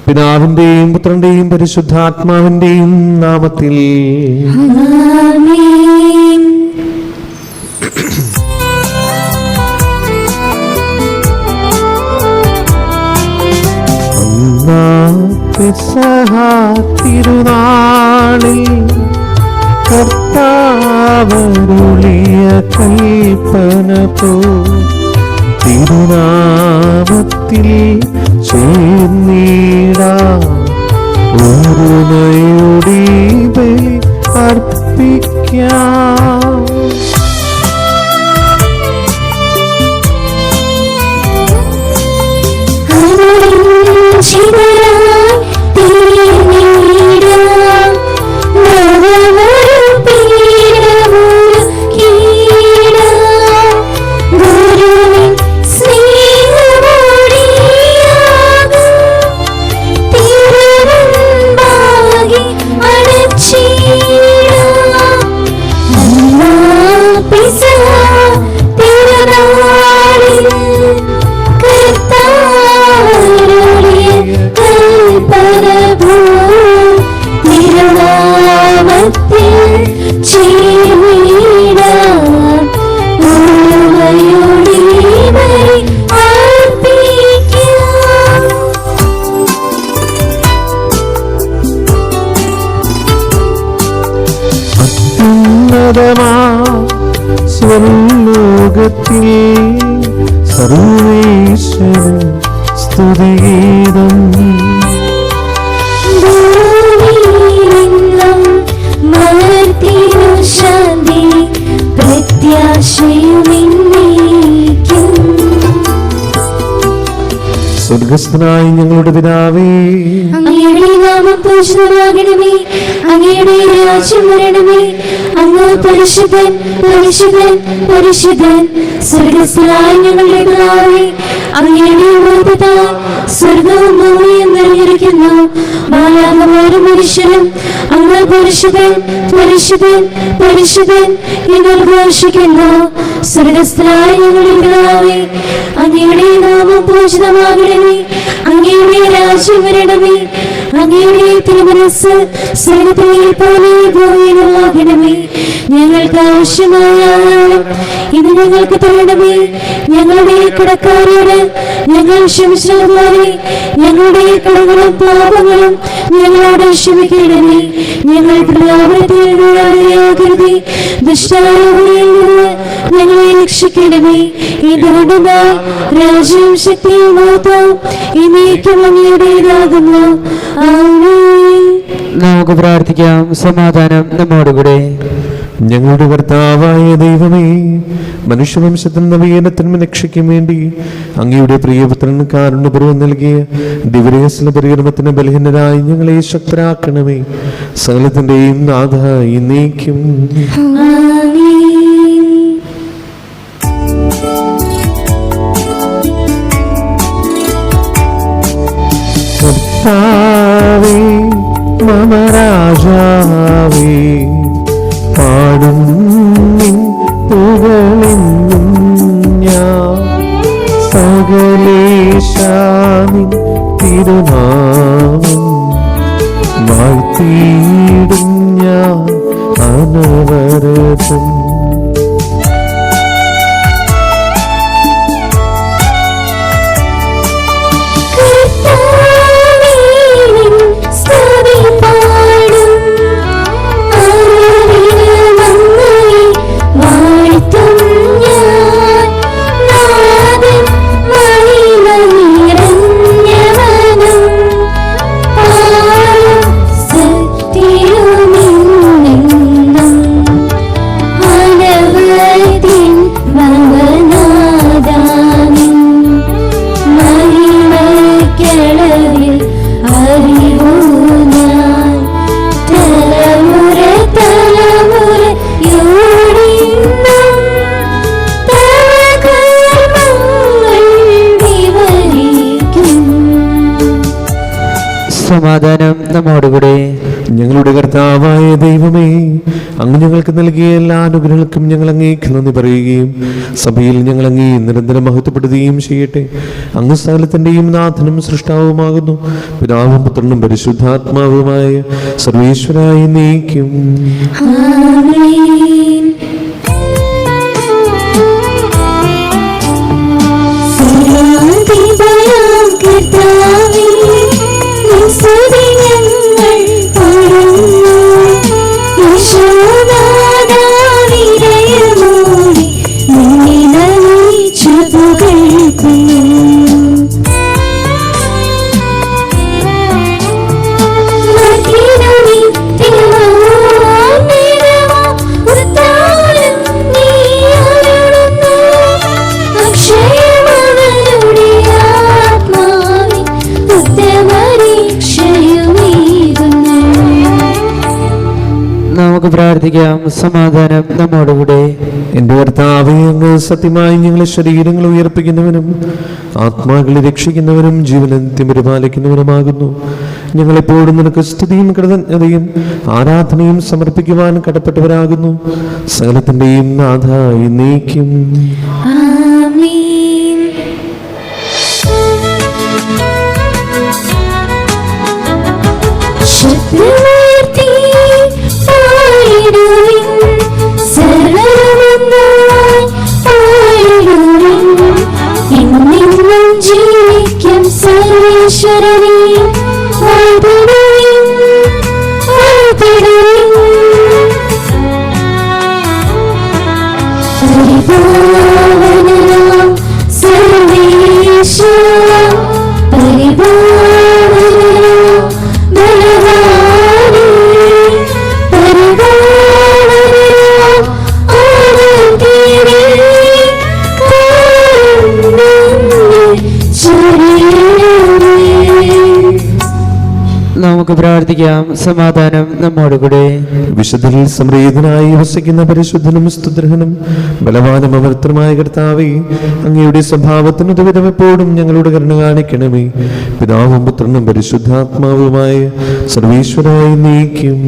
പിതാവിന്റെയും പുത്രന്റെയും പരിശുദ്ധാത്മാവിന്റെയും നാമത്തിൽ ആമേൻ. പെസഹ തിരുനാളിൽ കർത്താവരുളിയ കൽപ്പന പോ തിരുനാമത്തിൽ ചേർന്നിടാം ഒരുമയോടെ ബലി അർപ്പിക്കാം. സ്വർലോകത്തിൽ സർവേശ്വരൻ സ്തുതിഗീതം ശാന്തി പ്രത്യാശയുമെന്നേക്കും. സ്വർഗസ്ഥനായ ഞങ്ങളുടെ പിതാവേ, അങ്ങയുടെ നാമം പൂജിതമാകണമേ, അങ്ങയുടെ രാജ്യം വരണമേ, അങ്ങ് പരിശുദ്ധൻ പരിശുദ്ധൻ പരിശുദ്ധൻ. സ്വർഗസ്ഥനായ ഞങ്ങളുടെ പിതാവേ, അങ്ങയുടെ നാമത്താൽ സ്വർഗവും ഭൂമിയും നിറഞ്ഞിരിക്കുന്നു. മാലാഖമാരും മനുഷ്യരും അങ്ങ് പരിശുദ്ധൻ പരിശുദ്ധൻ പരിശുദ്ധൻ എന്ന് ഘോഷിക്കുന്നു. സ്വർഗസ്ഥനായ ഞങ്ങളുടെ പിതാവേ, അങ്ങയുടെ നാമം പൂജിതമാകണമേ, അങ്ങയുടെ രാജ്യം വരണമേ, അങ്ങയുടെ തിരുമനസ്സ് സ്വർഗ്ഗത്തിലെ പോലെ ഭൂമിയിലുമാകണമേ. ഞങ്ങൾക്ക് ആവശ്യമായ ആഹാരം ഇന്ന് ഞങ്ങൾക്ക് തരണമേ. ഞങ്ങളുടെ കടക്കാരോട് ഞങ്ങൾ ക്ഷമിച്ചതുപോലെ ഞങ്ങളുടെ കടങ്ങളും പാപങ്ങളും ഞങ്ങളോട് ക്ഷമിക്കണമേ. ഞങ്ങൾ പ്രലോഭനത്തിൽ വീഴാതെയാകരുതേ, ദുഷ്ടാരൂപിയിൽ നിന്ന് ഞങ്ങളെ രക്ഷിക്കണമേ. ഇതുകൊണ്ടുമായി രാജ്യവും ശക്തിയും മഹത്വവും എന്നേക്കും അങ്ങയുടേതാകുന്നു. ആമേൻ. നമുക്ക് പ്രാർത്ഥിക്കാം. സമാധാനം നമ്മോടുകൂടെ. ഞങ്ങളുടെ കർത്താവായ ദൈവമേ, മനുഷ്യവംശത്തിന് നവീകരണത്തിനും രക്ഷയ്ക്കും വേണ്ടി അങ്ങയുടെ പ്രിയപുത്രൻ കാരുണ്യപൂർവ്വം നൽകിയ ദിവ്യരഹസ്യ പരികർമ്മത്തിന് ബലഹീനരായി ഞങ്ങളെ ശക്തരാക്കണമേ. സകലത്തിന്റെയും നാഥ എന്നേക്കും. ആമേൻ. കർത്താവേ മമ രാജാവേ, പാടും നിൻ പുകഴെന്നും ഞാൻ. സകലേശാനിൻ തിരുനാമം വാഴ്ത്തിയിടും ഞാൻ അനവരതം. സമാധാനം നമ്മോടുകൂടെ. ഞങ്ങളുടെ കർത്താവായ ദൈവമേ, അങ്ങ് ഞങ്ങൾക്ക് നൽകിയ എല്ലാ അനുഗ്രഹങ്ങൾക്കും ഞങ്ങൾ അങ്ങേക്ക് നന്ദി പറയുകയും സഭയിൽ ഞങ്ങൾ അങ്ങേ നിരന്തരം മഹത്വപ്പെടുത്തുകയും ചെയ്യട്ടെ. അങ്ങ് സകലത്തിൻ്റെയും നാഥനും സൃഷ്ടാവുമാകുന്നു. പിതാവും പുത്രനും പരിശുദ്ധാത്മാവുമായ സർവേശ്വരായി നീക്കും. ആമേൻ. സർവ്വാധിപനാം കർത്താവേ, നിൻ സ്തുതി ഞങ്ങൾ പാടുന്നു. യേശുനാഥാ, വിനയമോടെ നിന്നെ നമിച്ചു പുകഴ്ത്തുന്നു. മർത്യനേ, തിരുനാമമേനവാ, ഉദ്ധാനം നീ അരുളുന്നു. അക്ഷയമവനുടെ ആത്മാവിൻ ഉത്തമരക്ഷയുമേകുന്നു. നമുക്ക് പ്രാർത്ഥിക്കാം. സമാധാനം നമ്മോടുകൂടെ. എന്റെ കർത്താവേ, അങ്ങ് സത്യമായി ഞങ്ങളെ ശരീരങ്ങൾ ഉയർപ്പിക്കുന്നവനും ആത്മാക്കളെ രക്ഷിക്കുന്നവനും ജീവനന്ത്യം പരിപാലിക്കുന്നവനുമാകുന്നു. ഞങ്ങളെപ്പോഴും നിനക്ക് സ്തുതിയും കൃതജ്ഞതയും ആരാധനയും സമർപ്പിക്കുവാൻ കടപ്പെട്ടവരാകുന്നു. സകലത്തിന്റെയും നാഥായി നീക്കും. ആമേൻ. ശബ്ദമുയർത്തി പാടിടുവിൻ, സർവ്വരുമൊന്നായി പാടിടുവിൻ. എന്നെന്നും ജീവിക്കും സർവേശ്വരനെ വാഴ്ത്തിടുവിൻ, വാഴ്ത്തിടുവിൻ. പരിപാവനനാം സർവേശ്വര, പരിപാവനനാം ബലവാനേ, പരിപാവനനാം ആനന്ദിനേ, കാരുണ്യത്തിൻ ശരീരമേ. നമുക്ക് പ്രാർത്ഥിക്കാം. സമാധാനം നമ്മോടുകൂടെ. വിശുദ്ധരിൽ സംപ്രീതനായി വസിക്കുന്ന പരിശുദ്ധനും സ്തുത്യർഹനും ബലവാനും അമർത്തനുമായ കർത്താവേ, അങ്ങയുടെ സ്വഭാവത്തിന് ഉതവിധം എപ്പോഴും ഞങ്ങളോട് കരുണ കാണിക്കണമേ. പിതാവും പുത്രനും പരിശുദ്ധാത്മാവുമായ സർവീശ്വരായി നീക്കും.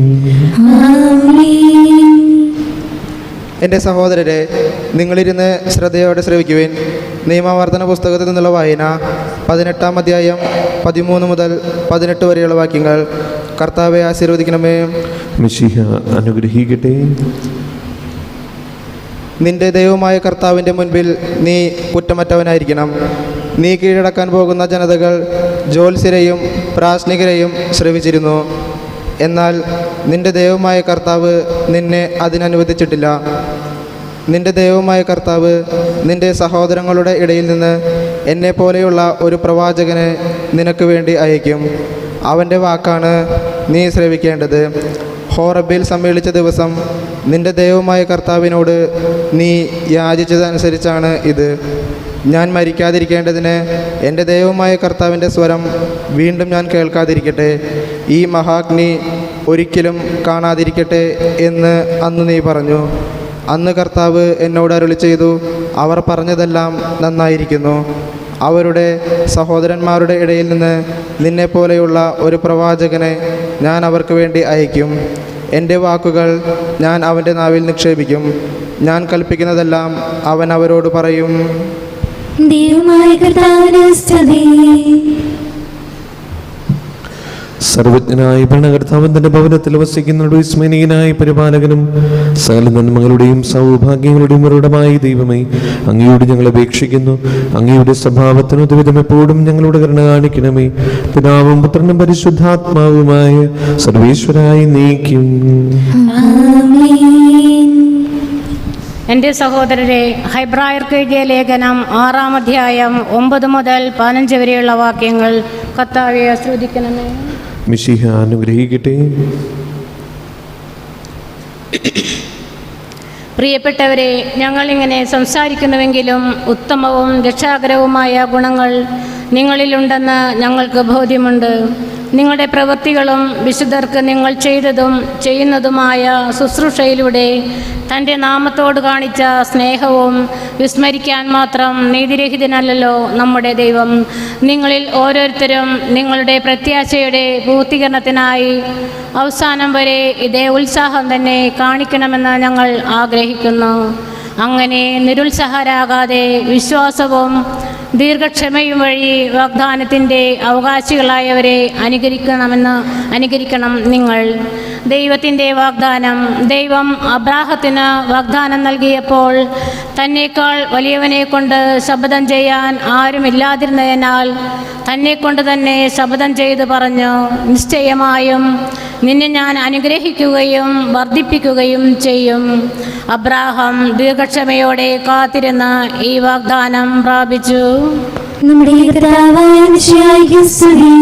ആമേൻ. എൻ്റെ സഹോദരരെ, നിങ്ങളിരുന്ന് ശ്രദ്ധയോടെ ശ്രവിക്കുവിൻ. നിയമാവർത്തന പുസ്തകത്തിൽ നിന്നുള്ള വായന 18-ാം അധ്യായം 13 മുതൽ 18 വരെയുള്ള വാക്യങ്ങൾ. കർത്താവെ ആശീർവദിക്കണമേ. മിശിഹ അനുഗ്രഹിക്കട്ടെ. നിന്റെ ദൈവമായ കർത്താവിൻ്റെ മുൻപിൽ നീ കുറ്റമറ്റവനായിരിക്കണം. നീ കീഴടക്കാൻ പോകുന്ന ജനതകൾ ജ്യോത്സ്യരെയും പ്രാശ്നികരെയും ശ്രവിച്ചിരുന്നു. എന്നാൽ നിന്റെ ദൈവമായ കർത്താവ് നിന്നെ അതിനനുവദിച്ചിട്ടില്ല. നിന്റെ ദൈവമായ കർത്താവ് നിന്റെ സഹോദരങ്ങളുടെ ഇടയിൽ നിന്ന് എന്നെപ്പോലെയുള്ള ഒരു പ്രവാചകനെ നിനക്ക് വേണ്ടി അയക്കും. അവൻ്റെ വാക്കാണ് നീ ശ്രവിക്കേണ്ടത്. ഹോറബിൽ സമ്മേളിച്ച ദിവസം നിന്റെ ദൈവമായ കർത്താവിനോട് നീ യാചിച്ചതനുസരിച്ചാണ് ഇത്. ഞാൻ മരിക്കാതിരിക്കേണ്ടതിന് എൻ്റെ ദൈവമായ കർത്താവിൻ്റെ സ്വരം വീണ്ടും ഞാൻ കേൾക്കാതിരിക്കട്ടെ, ഈ മഹാഗ്നി ഒരിക്കലും കാണാതിരിക്കട്ടെ എന്ന് അന്ന് നീ പറഞ്ഞു. അന്ന് കർത്താവ് എന്നോട് അരുളി ചെയ്തു, അവർ പറഞ്ഞതെല്ലാം നന്നായിരിക്കുന്നു. അവരുടെ സഹോദരന്മാരുടെ ഇടയിൽ നിന്ന് നിന്നെപ്പോലെയുള്ള ഒരു പ്രവാചകനെ ഞാൻ അവർക്ക് വേണ്ടി അയക്കും. എൻ്റെ വാക്കുകൾ ഞാൻ അവൻ്റെ നാവിൽ നിക്ഷേപിക്കും. ഞാൻ കൽപ്പിക്കുന്നതെല്ലാം അവൻ അവരോട് പറയും. ദൈവമായ കർത്താവിന് സ്തുതി. സർവജ്ഞനായ ഭരണകർത്താവൻ തന്റെ ഭവനത്തിൽ വസിക്കുന്ന വിസ്മയനീയനായ പരിപാലകനും സകല നന്മകളുടെയും സൗഭാഗ്യങ്ങളുടെയും ഉറവിടമായ ദൈവമേ, അങ്ങയോട് ഞങ്ങൾ അപേക്ഷിക്കുന്നു. അങ്ങയുടെ സ്വഭാവത്തിന് ഉതവിധം എപ്പോഴും ഞങ്ങളോട് കരുണ കാണിക്കണമേ. പിതാവും പുത്രനും പരിശുദ്ധാത്മാവുമായ സർവേശ്വരായി നീക്കും. ആമേൻ. എൻ്റെ സഹോദരരെ, ഹെബ്രായർക്ക് എഴുതിയ ലേഖനം 6-ാം അധ്യായം 9 മുതൽ 15 വരെയുള്ള വാക്യങ്ങൾ കർത്താവെ ആശ്രവദിക്കണമേ. മിശിഹ അനുഗ്രഹിക്കട്ടെ. പ്രിയപ്പെട്ടവരെ, ഞങ്ങളിങ്ങനെ സംസാരിക്കുന്നുവെങ്കിലും ഉത്തമവും രക്ഷാകരവുമായ ഗുണങ്ങൾ നിങ്ങളിലുണ്ടെന്ന് ഞങ്ങൾക്ക് ബോധ്യമുണ്ട്. നിങ്ങളുടെ പ്രവൃത്തികളും വിശുദ്ധർക്ക് നിങ്ങൾ ചെയ്തതും ചെയ്യുന്നതുമായ ശുശ്രൂഷയിലൂടെ തൻ്റെ നാമത്തോട് കാണിച്ച സ്നേഹവും വിസ്മരിക്കാൻ മാത്രം നീതിരഹിതനല്ലല്ലോ നമ്മുടെ ദൈവം. നിങ്ങളിൽ ഓരോരുത്തരും നിങ്ങളുടെ പ്രത്യാശയുടെ പൂർത്തീകരണത്തിനായി അവസാനം വരെ ഇതേ ഉത്സാഹം തന്നെ കാണിക്കണമെന്ന് ഞങ്ങൾ ആഗ്രഹിക്കുന്നു. അങ്ങനെ നിരുത്സാഹരാകാതെ വിശ്വാസവും ദീർഘക്ഷമയും വഴി വാഗ്ദാനത്തിൻ്റെ അവകാശികളായവരെ അനുകരിക്കണം നിങ്ങൾ. ദൈവത്തിൻ്റെ വാഗ്ദാനം. ദൈവം അബ്രാഹത്തിന് വാഗ്ദാനം നൽകിയപ്പോൾ തന്നേക്കാൾ വലിയവനെ കൊണ്ട് ശപഥം ചെയ്യാൻ ആരുമില്ലാതിരുന്നതിനാൽ തന്നെക്കൊണ്ട് തന്നെ ശപഥം ചെയ്ത് പറഞ്ഞു, നിശ്ചയമായും നിന്നെ ഞാൻ അനുഗ്രഹിക്കുകയും വർദ്ധിപ്പിക്കുകയും ചെയ്യും. അബ്രാഹാം ദീർഘക്ഷമയോടെ കാത്തിരുന്ന് ഈ വാഗ്ദാനം പ്രാപിച്ചു. നമ്മുടെ കർത്താവായ മിശിഹായ്ക്ക് സ്തുതി.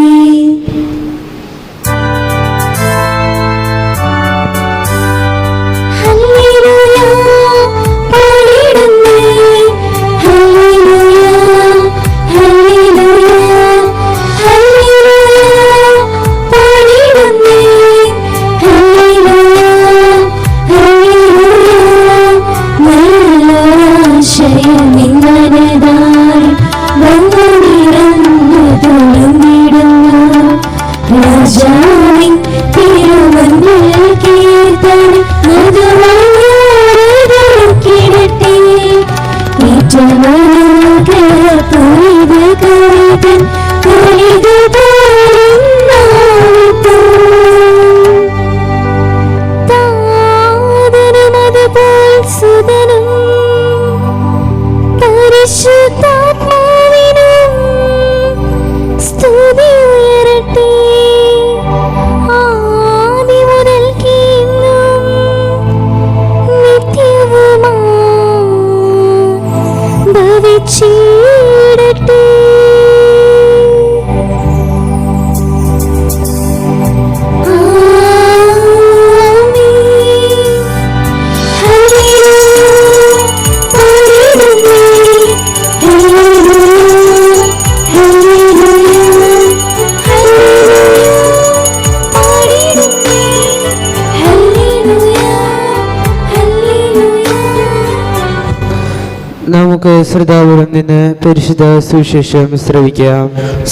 നമുക്ക് ശ്രദ്ധാപൂർവം നിന്ന് പരിശുദ്ധ സുവിശേഷം ശ്രവിക്കാം.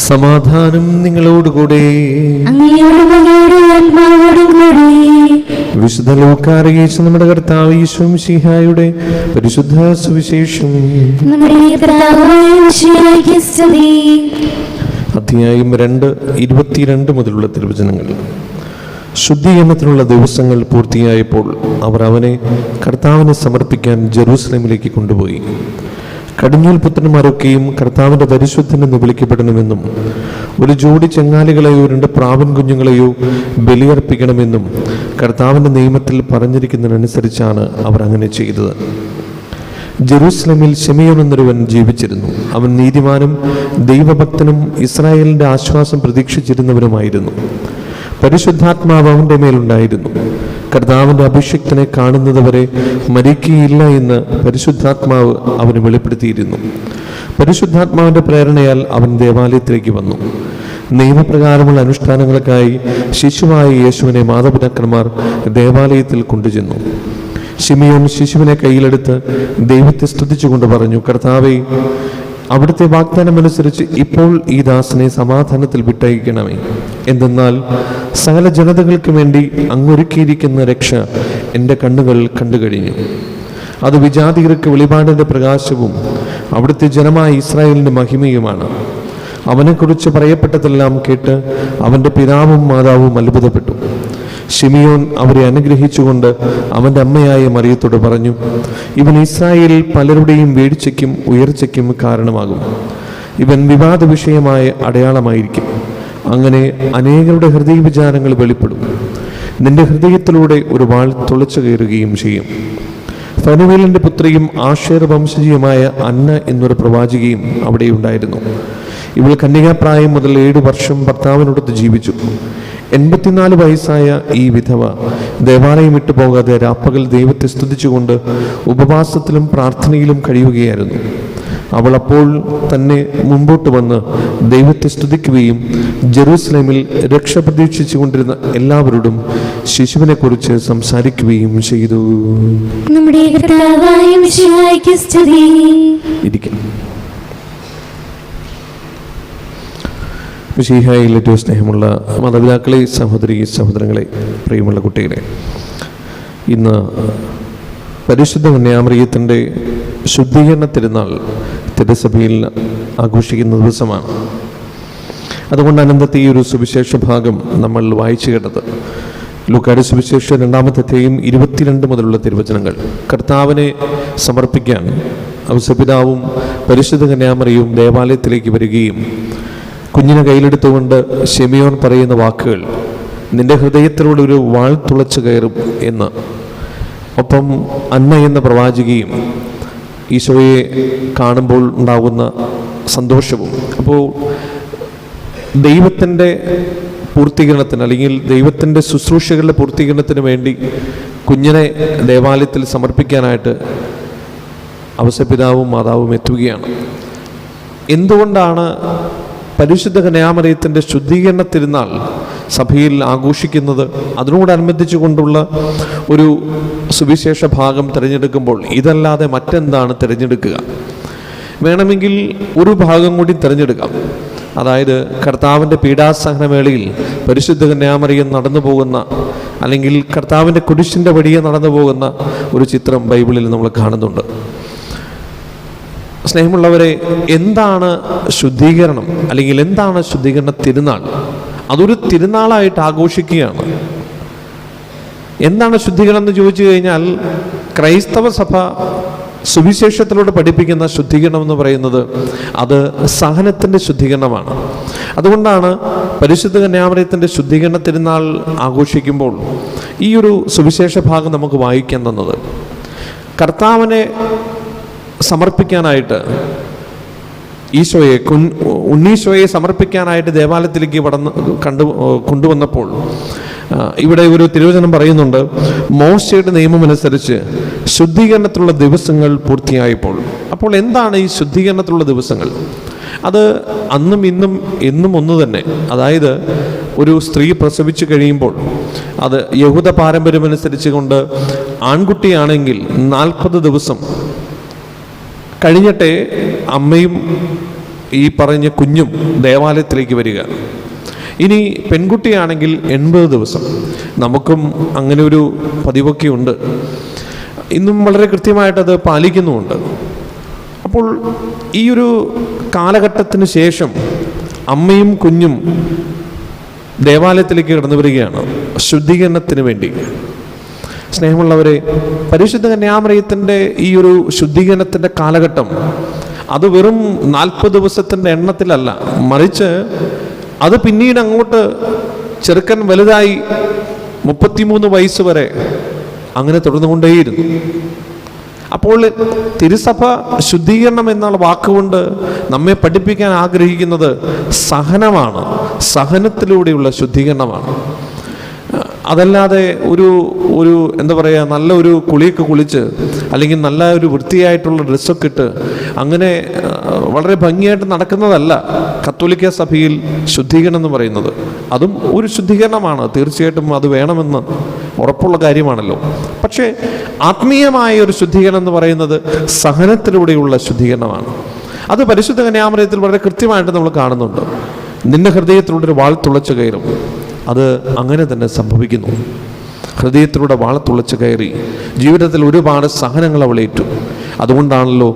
സമാധാനം നിങ്ങളോടുകൂടെ. വിശുദ്ധ ലൂക്കാ അറിയിച്ച നമ്മുടെ കർത്താവ് യേശു മിശിഹായുടെ പരിശുദ്ധ സുവിശേഷം. അധ്യായം 2:22 മുതലുള്ള തിരുവചനങ്ങൾ. ശുദ്ധീകരണത്തിനുള്ള ദിവസങ്ങൾ പൂർത്തിയായപ്പോൾ അവർ അവനെ കർത്താവിനെ സമർപ്പിക്കാൻ ജെറൂസലേമിലേക്ക് കൊണ്ടുപോയി. കടിഞ്ഞൂൽ പുത്രന്മാരൊക്കെയും കർത്താവിൻ്റെ പരിശുദ്ധനെന്ന് വിളിക്കപ്പെടണമെന്നും ഒരു ജോഡി ചെങ്ങാലികളെയോ 2 പ്രാവൻ കുഞ്ഞുങ്ങളെയോ ബലിയർപ്പിക്കണമെന്നും കർത്താവിൻ്റെ നിയമത്തിൽ പറഞ്ഞിരിക്കുന്നതിനനുസരിച്ചാണ് അവർ അങ്ങനെ ചെയ്തത്. ജെറൂസലേമിൽ ശിമെയോൻ എന്നൊരുവൻ ജീവിച്ചിരുന്നു. അവൻ നീതിമാനും ദൈവഭക്തനും ഇസ്രായേലിൻ്റെ ആശ്വാസം പ്രതീക്ഷിച്ചിരുന്നവനുമായിരുന്നു. പരിശുദ്ധാത്മാവ് അവൻ്റെ മേലുണ്ടായിരുന്നു. കർത്താവിൻ്റെ അഭിഷിക്തനെ കാണുന്നതുവരെ മരിക്കുകയില്ല എന്ന് പരിശുദ്ധാത്മാവ് അവന് വെളിപ്പെടുത്തിയിരുന്നു. പരിശുദ്ധാത്മാവിൻ്റെ പ്രേരണയാൽ അവൻ ദേവാലയത്തിലേക്ക് വന്നു. നിയമപ്രകാരമുള്ള അനുഷ്ഠാനങ്ങൾക്കായി ശിശുവായ യേശുവിനെ മാതാപിതാക്കന്മാർ ദേവാലയത്തിൽ കൊണ്ടുചെന്നു. ശിമെയോൻ ശിശുവിനെ കയ്യിലെടുത്ത് ദൈവത്തെ സ്തുതിച്ചുകൊണ്ട് പറഞ്ഞു, കർത്താവേ, അവിടുത്തെ വാഗ്ദാനമനുസരിച്ച് ഇപ്പോൾ ഈ ദാസനെ സമാധാനത്തിൽ വിട്ടയക്കണമേ. എന്തെന്നാൽ സകല ജനതകൾക്ക് വേണ്ടി അങ്ങൊരുക്കിയിരിക്കുന്ന രക്ഷ എൻ്റെ കണ്ണുകൾ കണ്ടു കഴിഞ്ഞു. അത് വിജാതികർക്ക് വെളിപാടിൻ്റെ പ്രകാശവും അവിടുത്തെ ജനമായ ഇസ്രായേലിൻ്റെ മഹിമയുമാണ്. അവനെക്കുറിച്ച് പറയപ്പെട്ടതെല്ലാം കേട്ട് അവൻ്റെ പിതാവും മാതാവും അത്ഭുതപ്പെട്ടു. ശിമിയോൻ അവരെ അനുഗ്രഹിച്ചുകൊണ്ട് അവൻ്റെ അമ്മയായ മറിയത്തോട് പറഞ്ഞു, ഇവൻ ഇസ്രായേലിൽ പലരുടെയും വീഴ്ചയ്ക്കും ഉയർച്ചയ്ക്കും കാരണമാകും. ഇവൻ വിവാദ വിഷയമായ അടയാളമായിരിക്കും. അങ്ങനെ അനേകരുടെ ഹൃദയവിചാരങ്ങൾ വെളിപ്പെടും. നിന്റെ ഹൃദയത്തിലൂടെ ഒരു വാൾ തുളച്ചു കയറുകയും ചെയ്യും. ഫനുവേലിൻ്റെ പുത്രിയും ആഷേർ വംശജീയമായ അന്ന എന്നൊരു പ്രവാചികയും അവിടെ ഉണ്ടായിരുന്നു. ഇവൾ കന്യകാപ്രായം മുതൽ 7 വർഷം ഭർത്താവിനോടൊത്ത് ജീവിച്ചു. 84 വയസ്സായ ഈ വിധവ ദേവാലയം വിട്ടു പോകാതെ രാപ്പകൽ ദൈവത്തെ സ്തുതിച്ചുകൊണ്ട് ഉപവാസത്തിലും പ്രാർത്ഥനയിലും കഴിയുകയായിരുന്നു. അവൾ അപ്പോൾ തന്നെ മുമ്പോട്ട് വന്ന് ദൈവത്തെ സ്തുതിക്കുകയും ജെറൂസലേമിൽ രക്ഷ പ്രതീക്ഷിച്ചു കൊണ്ടിരുന്ന എല്ലാവരോടും ശിശുവിനെക്കുറിച്ച് സംസാരിക്കുകയും ചെയ്തു. നമ്മുടെ കർത്താവായ മിശിഹായ്ക്ക് സ്തുതി. ഇരിക്കാം. മിശിഹായിൽ ഏറ്റവും സ്നേഹമുള്ള മാതാപിതാക്കളെ, സഹോദരി സഹോദരങ്ങളെ, പ്രിയമുള്ള കുട്ടികളെ, ഇന്ന് പരിശുദ്ധ കന്യാമറിയത്തിൻ്റെ ശുദ്ധീകരണ തിരുനാൾ തിരുസഭയിൽ ആഘോഷിക്കുന്ന ദിവസമാണ്. അതുകൊണ്ട് അനന്തത്തെ ഈ ഒരു സുവിശേഷ ഭാഗം നമ്മൾ വായിച്ചു കേട്ടത് ലൂക്കായുടെ സുവിശേഷം 2-ാമത്തെ അധ്യായം 22 മുതലുള്ള തിരുവചനങ്ങൾ. കർത്താവിനെ സമർപ്പിക്കാൻ ഔസപിതാവും പരിശുദ്ധ കന്യാമറിയവും ദേവാലയത്തിലേക്ക് വരികയും കുഞ്ഞിനെ കയ്യിലെടുത്തുകൊണ്ട് ശിമിയോൻ പറയുന്ന വാക്കുകൾ, നിന്റെ ഹൃദയത്തിലൂടെ ഒരു വാൾ തുളച്ചു കയറും എന്ന്. ഒപ്പം അന്ന എന്ന പ്രവാചികയും ഈശോയെ കാണുമ്പോൾ ഉണ്ടാകുന്ന സന്തോഷവും. അപ്പോൾ ദൈവത്തിൻ്റെ പൂർത്തീകരണത്തിന്, അല്ലെങ്കിൽ ദൈവത്തിൻ്റെ ശുശ്രൂഷകളുടെ പൂർത്തീകരണത്തിന് വേണ്ടി കുഞ്ഞിനെ ദേവാലയത്തിൽ സമർപ്പിക്കാനായിട്ട് ഔസപിതാവും മാതാവും എത്തുകയാണ്. എന്തുകൊണ്ടാണ് പരിശുദ്ധ കന്യാമറിയത്തിൻ്റെ ശുദ്ധീകരണ തിരുനാൾ സഭയിൽ ആഘോഷിക്കുന്നത്? അതിനോടനുബന്ധിച്ചു കൊണ്ടുള്ള ഒരു സുവിശേഷ ഭാഗം തിരഞ്ഞെടുക്കുമ്പോൾ ഇതല്ലാതെ മറ്റെന്താണ് തിരഞ്ഞെടുക്കുക? വേണമെങ്കിൽ ഒരു ഭാഗം കൂടി തിരഞ്ഞെടുക്കാം. അതായത് കർത്താവിൻ്റെ പീഡാസഹനവേളയിൽ പരിശുദ്ധ കന്യാമറിയം നടന്നു പോകുന്ന, അല്ലെങ്കിൽ കർത്താവിൻ്റെ കുരിശിൻ്റെ വഴിയെ നടന്നു പോകുന്ന ഒരു ചിത്രം ബൈബിളിൽ നമ്മൾ കാണുന്നുണ്ട്. സ്നേഹമുള്ളവരെ, എന്താണ് ശുദ്ധീകരണം, അല്ലെങ്കിൽ എന്താണ് ശുദ്ധീകരണ തിരുനാൾ? അതൊരു തിരുനാളായിട്ട് ആഘോഷിക്കുകയാണ്. എന്താണ് ശുദ്ധീകരണം എന്ന് ചോദിച്ചു കഴിഞ്ഞാൽ, ക്രൈസ്തവ സഭ സുവിശേഷത്തിലൂടെ പഠിപ്പിക്കുന്ന ശുദ്ധീകരണം എന്ന് പറയുന്നത് അത് സഹനത്തിൻ്റെ ശുദ്ധീകരണമാണ്. അതുകൊണ്ടാണ് പരിശുദ്ധ കന്യാമറിയത്തിൻ്റെ ശുദ്ധീകരണ തിരുനാൾ ആഘോഷിക്കുമ്പോൾ ഈ ഒരു സുവിശേഷ ഭാഗം നമുക്ക് വായിക്കാൻ തന്നത്. കർത്താവിനെ സമർപ്പിക്കാനായിട്ട് ഈശോയെ, ഉണ്ണീശോയെ സമർപ്പിക്കാനായിട്ട് ദേവാലയത്തിലേക്ക് കൊണ്ടുവന്നപ്പോൾ ഇവിടെ ഒരു തിരുവചനം പറയുന്നുണ്ട്, മോശയുടെ നിയമമനുസരിച്ച് ശുദ്ധീകരണത്തിലുള്ള ദിവസങ്ങൾ പൂർത്തിയായപ്പോൾ. അപ്പോൾ എന്താണ് ഈ ശുദ്ധീകരണത്തിലുള്ള ദിവസങ്ങൾ? അത് അന്നും ഇന്നും എന്നും ഒന്ന് തന്നെ. അതായത് ഒരു സ്ത്രീ പ്രസവിച്ചു കഴിയുമ്പോൾ അത് യഹൂദ പാരമ്പര്യമനുസരിച്ച് കൊണ്ട് ആൺകുട്ടിയാണെങ്കിൽ 40 ദിവസം കഴിഞ്ഞിട്ടേ അമ്മയും ഈ പറഞ്ഞ കുഞ്ഞും ദേവാലയത്തിലേക്ക് വരിക. ഇനി പെൺകുട്ടിയാണെങ്കിൽ 80 ദിവസം. നമുക്കും അങ്ങനെ ഒരു പതിവൊക്കെ ഉണ്ട്, ഇന്നും വളരെ കൃത്യമായിട്ടത് പാലിക്കുന്നുമുണ്ട്. അപ്പോൾ ഈ ഒരു കാലഘട്ടത്തിന് ശേഷം അമ്മയും കുഞ്ഞും ദേവാലയത്തിലേക്ക് കടന്നു വരികയാണ് ശുദ്ധീകരണത്തിന് വേണ്ടി. സ്നേഹമുള്ളവരെ, പരിശുദ്ധ കന്യാമറിയത്തിൻ്റെ ഈ ഒരു ശുദ്ധീകരണത്തിൻ്റെ കാലഘട്ടം അത് വെറും 40 ദിവസത്തിൻ്റെ എണ്ണത്തിലല്ല, മറിച്ച് അത് പിന്നീട് അങ്ങോട്ട് ചെറുക്കൻ വലുതായി 33 വയസ്സ് വരെ അങ്ങനെ തുടർന്നുകൊണ്ടേയിരുന്നു. അപ്പോൾ തിരുസഭ ശുദ്ധീകരണം എന്നുള്ള വാക്കുകൊണ്ട് നമ്മെ പഠിപ്പിക്കാൻ ആഗ്രഹിക്കുന്നത് സഹനമാണ്, സഹനത്തിലൂടെയുള്ള ശുദ്ധീകരണമാണ്. അതല്ലാതെ ഒരു എന്താ പറയുക, നല്ല ഒരു കുളിയൊക്കെ കുളിച്ച്, അല്ലെങ്കിൽ നല്ല ഒരു വൃത്തിയായിട്ടുള്ള ഡ്രസ്സൊക്കെ ഇട്ട് അങ്ങനെ വളരെ ഭംഗിയായിട്ട് നടക്കുന്നതല്ല കത്തോലിക്ക സഭയിൽ ശുദ്ധീകരണം എന്ന് പറയുന്നത്. അതും ഒരു ശുദ്ധീകരണമാണ്, തീർച്ചയായിട്ടും അത് വേണമെന്ന് ഉറപ്പുള്ള കാര്യമാണല്ലോ. പക്ഷേ ആത്മീയമായ ഒരു ശുദ്ധീകരണം എന്ന് പറയുന്നത് സഹനത്തിലൂടെയുള്ള ശുദ്ധീകരണമാണ്. അത് പരിശുദ്ധ കന്യാമറിയത്തിൽ വളരെ കൃത്യമായിട്ട് നമ്മൾ കാണുന്നുണ്ട്. നിന്റെ ഹൃദയത്തിലൂടെ ഒരു വാൾ തുളച്ചു കയറും. അത് അങ്ങനെ തന്നെ സംഭവിക്കുന്നു. ഹൃദയത്തിലൂടെ വാൾ തുളച്ചു കയറി ജീവിതത്തിൽ ഒരുപാട് സഹനങ്ങൾ അവൾ ഏറ്റു. അതുകൊണ്ടാണല്ലോ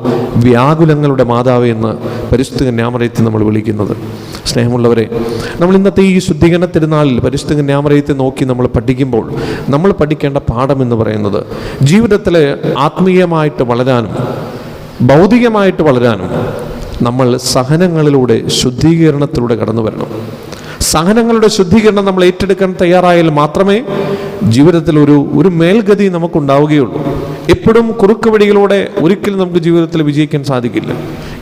വ്യാകുലങ്ങളുടെ മാതാവ് എന്ന് പരിശുദ്ധ കന്യാമറിയത്തെ നമ്മൾ വിളിക്കുന്നത്. സ്നേഹമുള്ളവരെ, നമ്മൾ ഇന്നത്തെ ഈ ശുദ്ധീകരണ തിരുനാളിൽ പരിശുദ്ധ കന്യാമറിയത്തെ നോക്കി നമ്മൾ പഠിക്കുമ്പോൾ നമ്മൾ പഠിക്കേണ്ട പാഠം എന്ന് പറയുന്നത്, ജീവിതത്തിൽ ആത്മീയമായിട്ട് വളരാനും ഭൗതികമായിട്ട് വളരാനും നമ്മൾ സഹനങ്ങളിലൂടെ ശുദ്ധീകരണത്തിലൂടെ കടന്നു വരണം. സഹനങ്ങളുടെ ശുദ്ധീകരണം നമ്മൾ ഏറ്റെടുക്കാൻ തയ്യാറായാൽ മാത്രമേ ജീവിതത്തിൽ ഒരു മേൽഗതി നമുക്കുണ്ടാവുകയുള്ളൂ. എപ്പോഴും കുറുക്ക് വഴികളോടെ ഒരിക്കലും നമുക്ക് ജീവിതത്തിൽ വിജയിക്കാൻ സാധിക്കില്ല.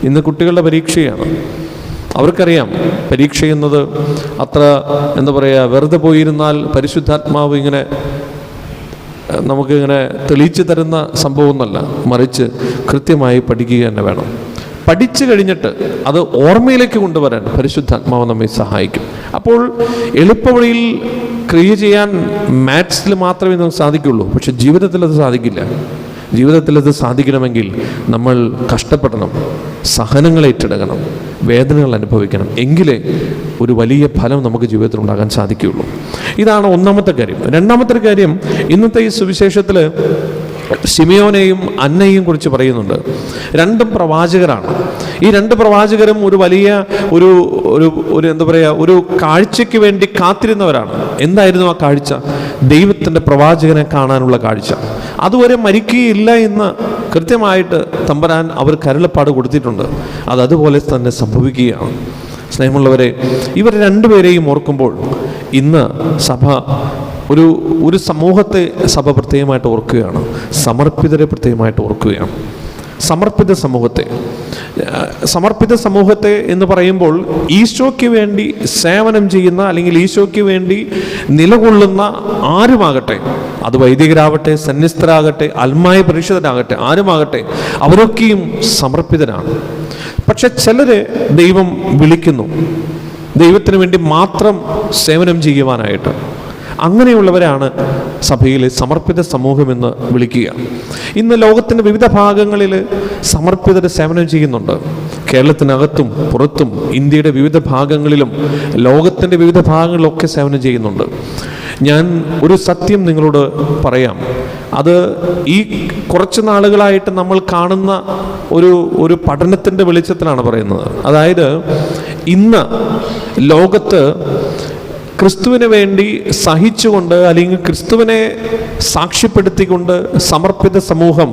ഇന്ന് കുട്ടികളുടെ പരീക്ഷയാണ്. അവർക്കറിയാം പരീക്ഷ എന്നത് അത്ര എന്താ പറയുക, വെറുതെ പോയിരുന്നാൽ പരിശുദ്ധാത്മാവ് ഇങ്ങനെ നമുക്കിങ്ങനെ തെളിയിച്ചു തരുന്ന സംഭവമൊന്നുമല്ല, മറിച്ച് കൃത്യമായി പഠിക്കുക തന്നെ വേണം. പഠിച്ചു കഴിഞ്ഞിട്ട് അത് ഓർമ്മയിലേക്ക് കൊണ്ടുവരാൻ പരിശുദ്ധാത്മാവ് നമ്മെ സഹായിക്കും. അപ്പോൾ എളുപ്പവഴിയിൽ ക്രിയ ചെയ്യാൻ മാത്സിൽ മാത്രമേ നമുക്ക് സാധിക്കുള്ളൂ, പക്ഷെ ജീവിതത്തിൽ അത് സാധിക്കില്ല. ജീവിതത്തിൽ അത് സാധിക്കണമെങ്കിൽ നമ്മൾ കഷ്ടപ്പെടണം, സഹനങ്ങൾ ഏറ്റെടുക്കണം, വേദനകൾ അനുഭവിക്കണം. എങ്കിലേ ഒരു വലിയ ഫലം നമുക്ക് ജീവിതത്തിൽ ഉണ്ടാകാൻ സാധിക്കുകയുള്ളൂ. ഇതാണ് ഒന്നാമത്തെ കാര്യം. രണ്ടാമത്തെ കാര്യം, ഇന്നത്തെ ഈ സുവിശേഷത്തിൽ ശിമിയോനെയും അന്നയെയും കുറിച്ച് പറയുന്നുണ്ട്. രണ്ടും പ്രവാചകരാണ്. ഈ രണ്ട് പ്രവാചകരും ഒരു വലിയ ഒരു എന്താ പറയുക, ഒരു കാഴ്ചയ്ക്ക് വേണ്ടി കാത്തിരുന്നവരാണ്. എന്തായിരുന്നു ആ കാഴ്ച? ദൈവത്തിൻ്റെ പ്രവാചകനെ കാണാനുള്ള കാഴ്ച. അതുവരെ മരിക്കുകയില്ല എന്ന് കൃത്യമായിട്ട് തമ്പുരാൻ അവർ കരുളപ്പാട് കൊടുത്തിട്ടുണ്ട്. അതുപോലെ തന്നെ സംഭവിക്കുകയാണ്. സ്നേഹമുള്ളവരെ, ഇവർ രണ്ടുപേരെയും ഓർക്കുമ്പോൾ ഇന്ന് സഭ ഒരു സമൂഹത്തെ സഭ പ്രത്യേകമായിട്ട് ഓർക്കുകയാണ്. സമർപ്പിതരെ പ്രത്യേകമായിട്ട് ഓർക്കുകയാണ്. സമർപ്പിത സമൂഹത്തെ എന്ന് പറയുമ്പോൾ ഈശോയ്ക്ക് വേണ്ടി സേവനം ചെയ്യുന്ന, അല്ലെങ്കിൽ ഈശോയ്ക്ക് വേണ്ടി നിലകൊള്ളുന്ന ആരുമാകട്ടെ, അത് വൈദികരാവട്ടെ, സന്യസ്തരാകട്ടെ, അൽമായ പരിഷദരാകട്ടെ, ആരുമാകട്ടെ, അവരൊക്കെയും സമർപ്പിതരാണ്. പക്ഷെ ചിലരെ ദൈവം വിളിക്കുന്നു ദൈവത്തിന് വേണ്ടി മാത്രം സേവനം ചെയ്യുവാനായിട്ട്. അങ്ങനെയുള്ളവരാണ് സഭയിലെ സമർപ്പിത സമൂഹമെന്ന് വിളിക്കുക. ഇന്ന് ലോകത്തിൻ്റെ വിവിധ ഭാഗങ്ങളിൽ സമർപ്പിതർ സേവനം ചെയ്യുന്നുണ്ട്. കേരളത്തിനകത്തും പുറത്തും, ഇന്ത്യയുടെ വിവിധ ഭാഗങ്ങളിലും ലോകത്തിൻ്റെ വിവിധ ഭാഗങ്ങളിലൊക്കെ സേവനം ചെയ്യുന്നുണ്ട്. ഞാൻ ഒരു സത്യം നിങ്ങളോട് പറയാം. അത് ഈ കുറച്ച് നാളുകളായിട്ട് നമ്മൾ കാണുന്ന ഒരു പഠനത്തിൻ്റെ വെളിച്ചത്തിലാണ് പറയുന്നത്. അതായത് ഇന്ന് ലോകത്ത് ക്രിസ്തുവിന് വേണ്ടി സഹിച്ചുകൊണ്ട്, അല്ലെങ്കിൽ ക്രിസ്തുവിനെ സാക്ഷ്യപ്പെടുത്തിക്കൊണ്ട് സമർപ്പിത സമൂഹം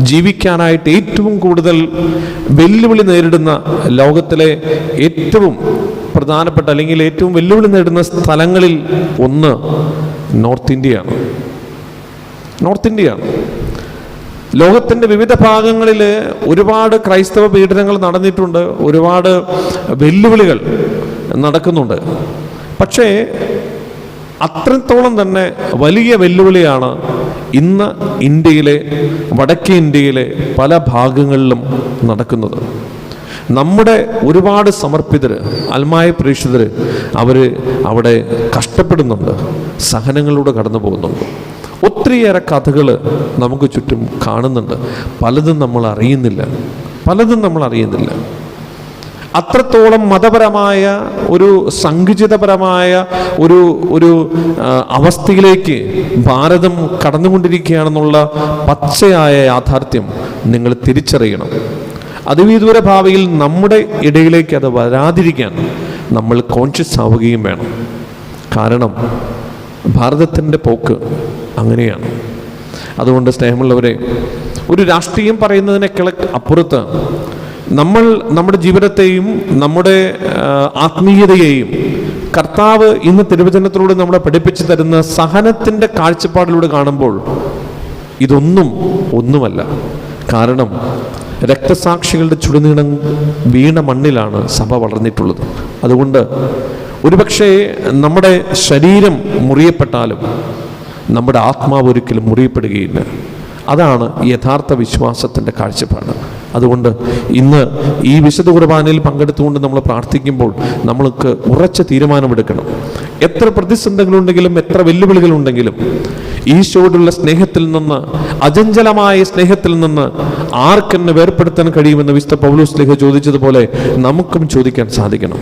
ജീവിക്കാനായിട്ട് ഏറ്റവും കൂടുതൽ വെല്ലുവിളി നേരിടുന്ന, ലോകത്തിലെ ഏറ്റവും പ്രധാനപ്പെട്ട അല്ലെങ്കിൽ ഏറ്റവും വെല്ലുവിളി നേരിടുന്ന സ്ഥലങ്ങളിൽ ഒന്ന് നോർത്ത് ഇന്ത്യയാണ്. ലോകത്തിൻ്റെ വിവിധ ഭാഗങ്ങളിൽ ഒരുപാട് ക്രൈസ്തവ പീഡനങ്ങൾ നടന്നിട്ടുണ്ട്, ഒരുപാട് വെല്ലുവിളികൾ നടക്കുന്നുണ്ട്. പക്ഷേ അത്രത്തോളം തന്നെ വലിയ വെല്ലുവിളിയാണ് ഇന്ന് ഇന്ത്യയിലെ, വടക്കേ ഇന്ത്യയിലെ പല ഭാഗങ്ങളിലും നടക്കുന്നത്. നമ്മുടെ ഒരുപാട് സമർപ്പിതർ, അൽമായ പ്രേക്ഷിതർ, അവർ അവിടെ കഷ്ടപ്പെടുന്നുണ്ട്, സഹനങ്ങളിലൂടെ കടന്നു പോകുന്നുണ്ട്. ഒത്തിരിയേറെ കഥകൾ നമുക്ക് ചുറ്റും കാണുന്നുണ്ട്. പലതും നമ്മൾ അറിയുന്നില്ല. അത്രത്തോളം മതപരമായ ഒരു സങ്കുചിതപരമായ ഒരു അവസ്ഥയിലേക്ക് ഭാരതം കടന്നുകൊണ്ടിരിക്കുകയാണെന്നുള്ള പച്ചയായ യാഥാർത്ഥ്യം നിങ്ങൾ തിരിച്ചറിയണം. അതിവിദൂര ഭാവിയിൽ നമ്മുടെ ഇടയിലേക്ക് അത് വരാതിരിക്കാൻ നമ്മൾ കോൺഷ്യസ് ആവുകയും വേണം. കാരണം ഭാരതത്തിൻ്റെ പോക്ക് അങ്ങനെയാണ്. അതുകൊണ്ട് സ്നേഹമുള്ളവരെ, ഒരു രാഷ്ട്രീയം പറയുന്നതിനേക്കാൾ അപ്പുറത്ത് നമ്മൾ നമ്മുടെ ജീവിതത്തെയും നമ്മുടെ ആത്മീയതയെയും കർത്താവ് ഇന്ന് തിരുവചനത്തിലൂടെ നമ്മളെ പഠിപ്പിച്ചു തരുന്ന സഹനത്തിൻ്റെ കാഴ്ചപ്പാടിലൂടെ കാണുമ്പോൾ ഒന്നുമല്ല. കാരണം രക്തസാക്ഷികളുടെ ചുടുനീളം വീണ മണ്ണിലാണ് സഭ വളർന്നിട്ടുള്ളത്. അതുകൊണ്ട് ഒരുപക്ഷെ നമ്മുടെ ശരീരം മുറിയപ്പെട്ടാലും നമ്മുടെ ആത്മാവ് ഒരിക്കലും മുറിയപ്പെടുകയില്ല. അതാണ് യഥാർത്ഥ വിശ്വാസത്തിൻ്റെ കാഴ്ചപ്പാട്. അതുകൊണ്ട് ഇന്ന് ഈ വിശുദ്ധ കുർബാനയിൽ പങ്കെടുത്തുകൊണ്ട് നമ്മൾ പ്രാർത്ഥിക്കുമ്പോൾ നമ്മൾക്ക് ഉറച്ച തീരുമാനമെടുക്കണം. എത്ര പ്രതിസന്ധികളുണ്ടെങ്കിലും, എത്ര വെല്ലുവിളികളുണ്ടെങ്കിലും, ഈശോയോടുള്ള സ്നേഹത്തിൽ നിന്ന്, അചഞ്ചലമായ സ്നേഹത്തിൽ നിന്ന് ആർക്കെന്നെ വേർപ്പെടുത്താൻ കഴിയുമെന്ന് വിശുദ്ധ പൗലോസ് ശ്ലീഹ ചോദിച്ചതുപോലെ നമുക്കും ചോദിക്കാൻ സാധിക്കണം.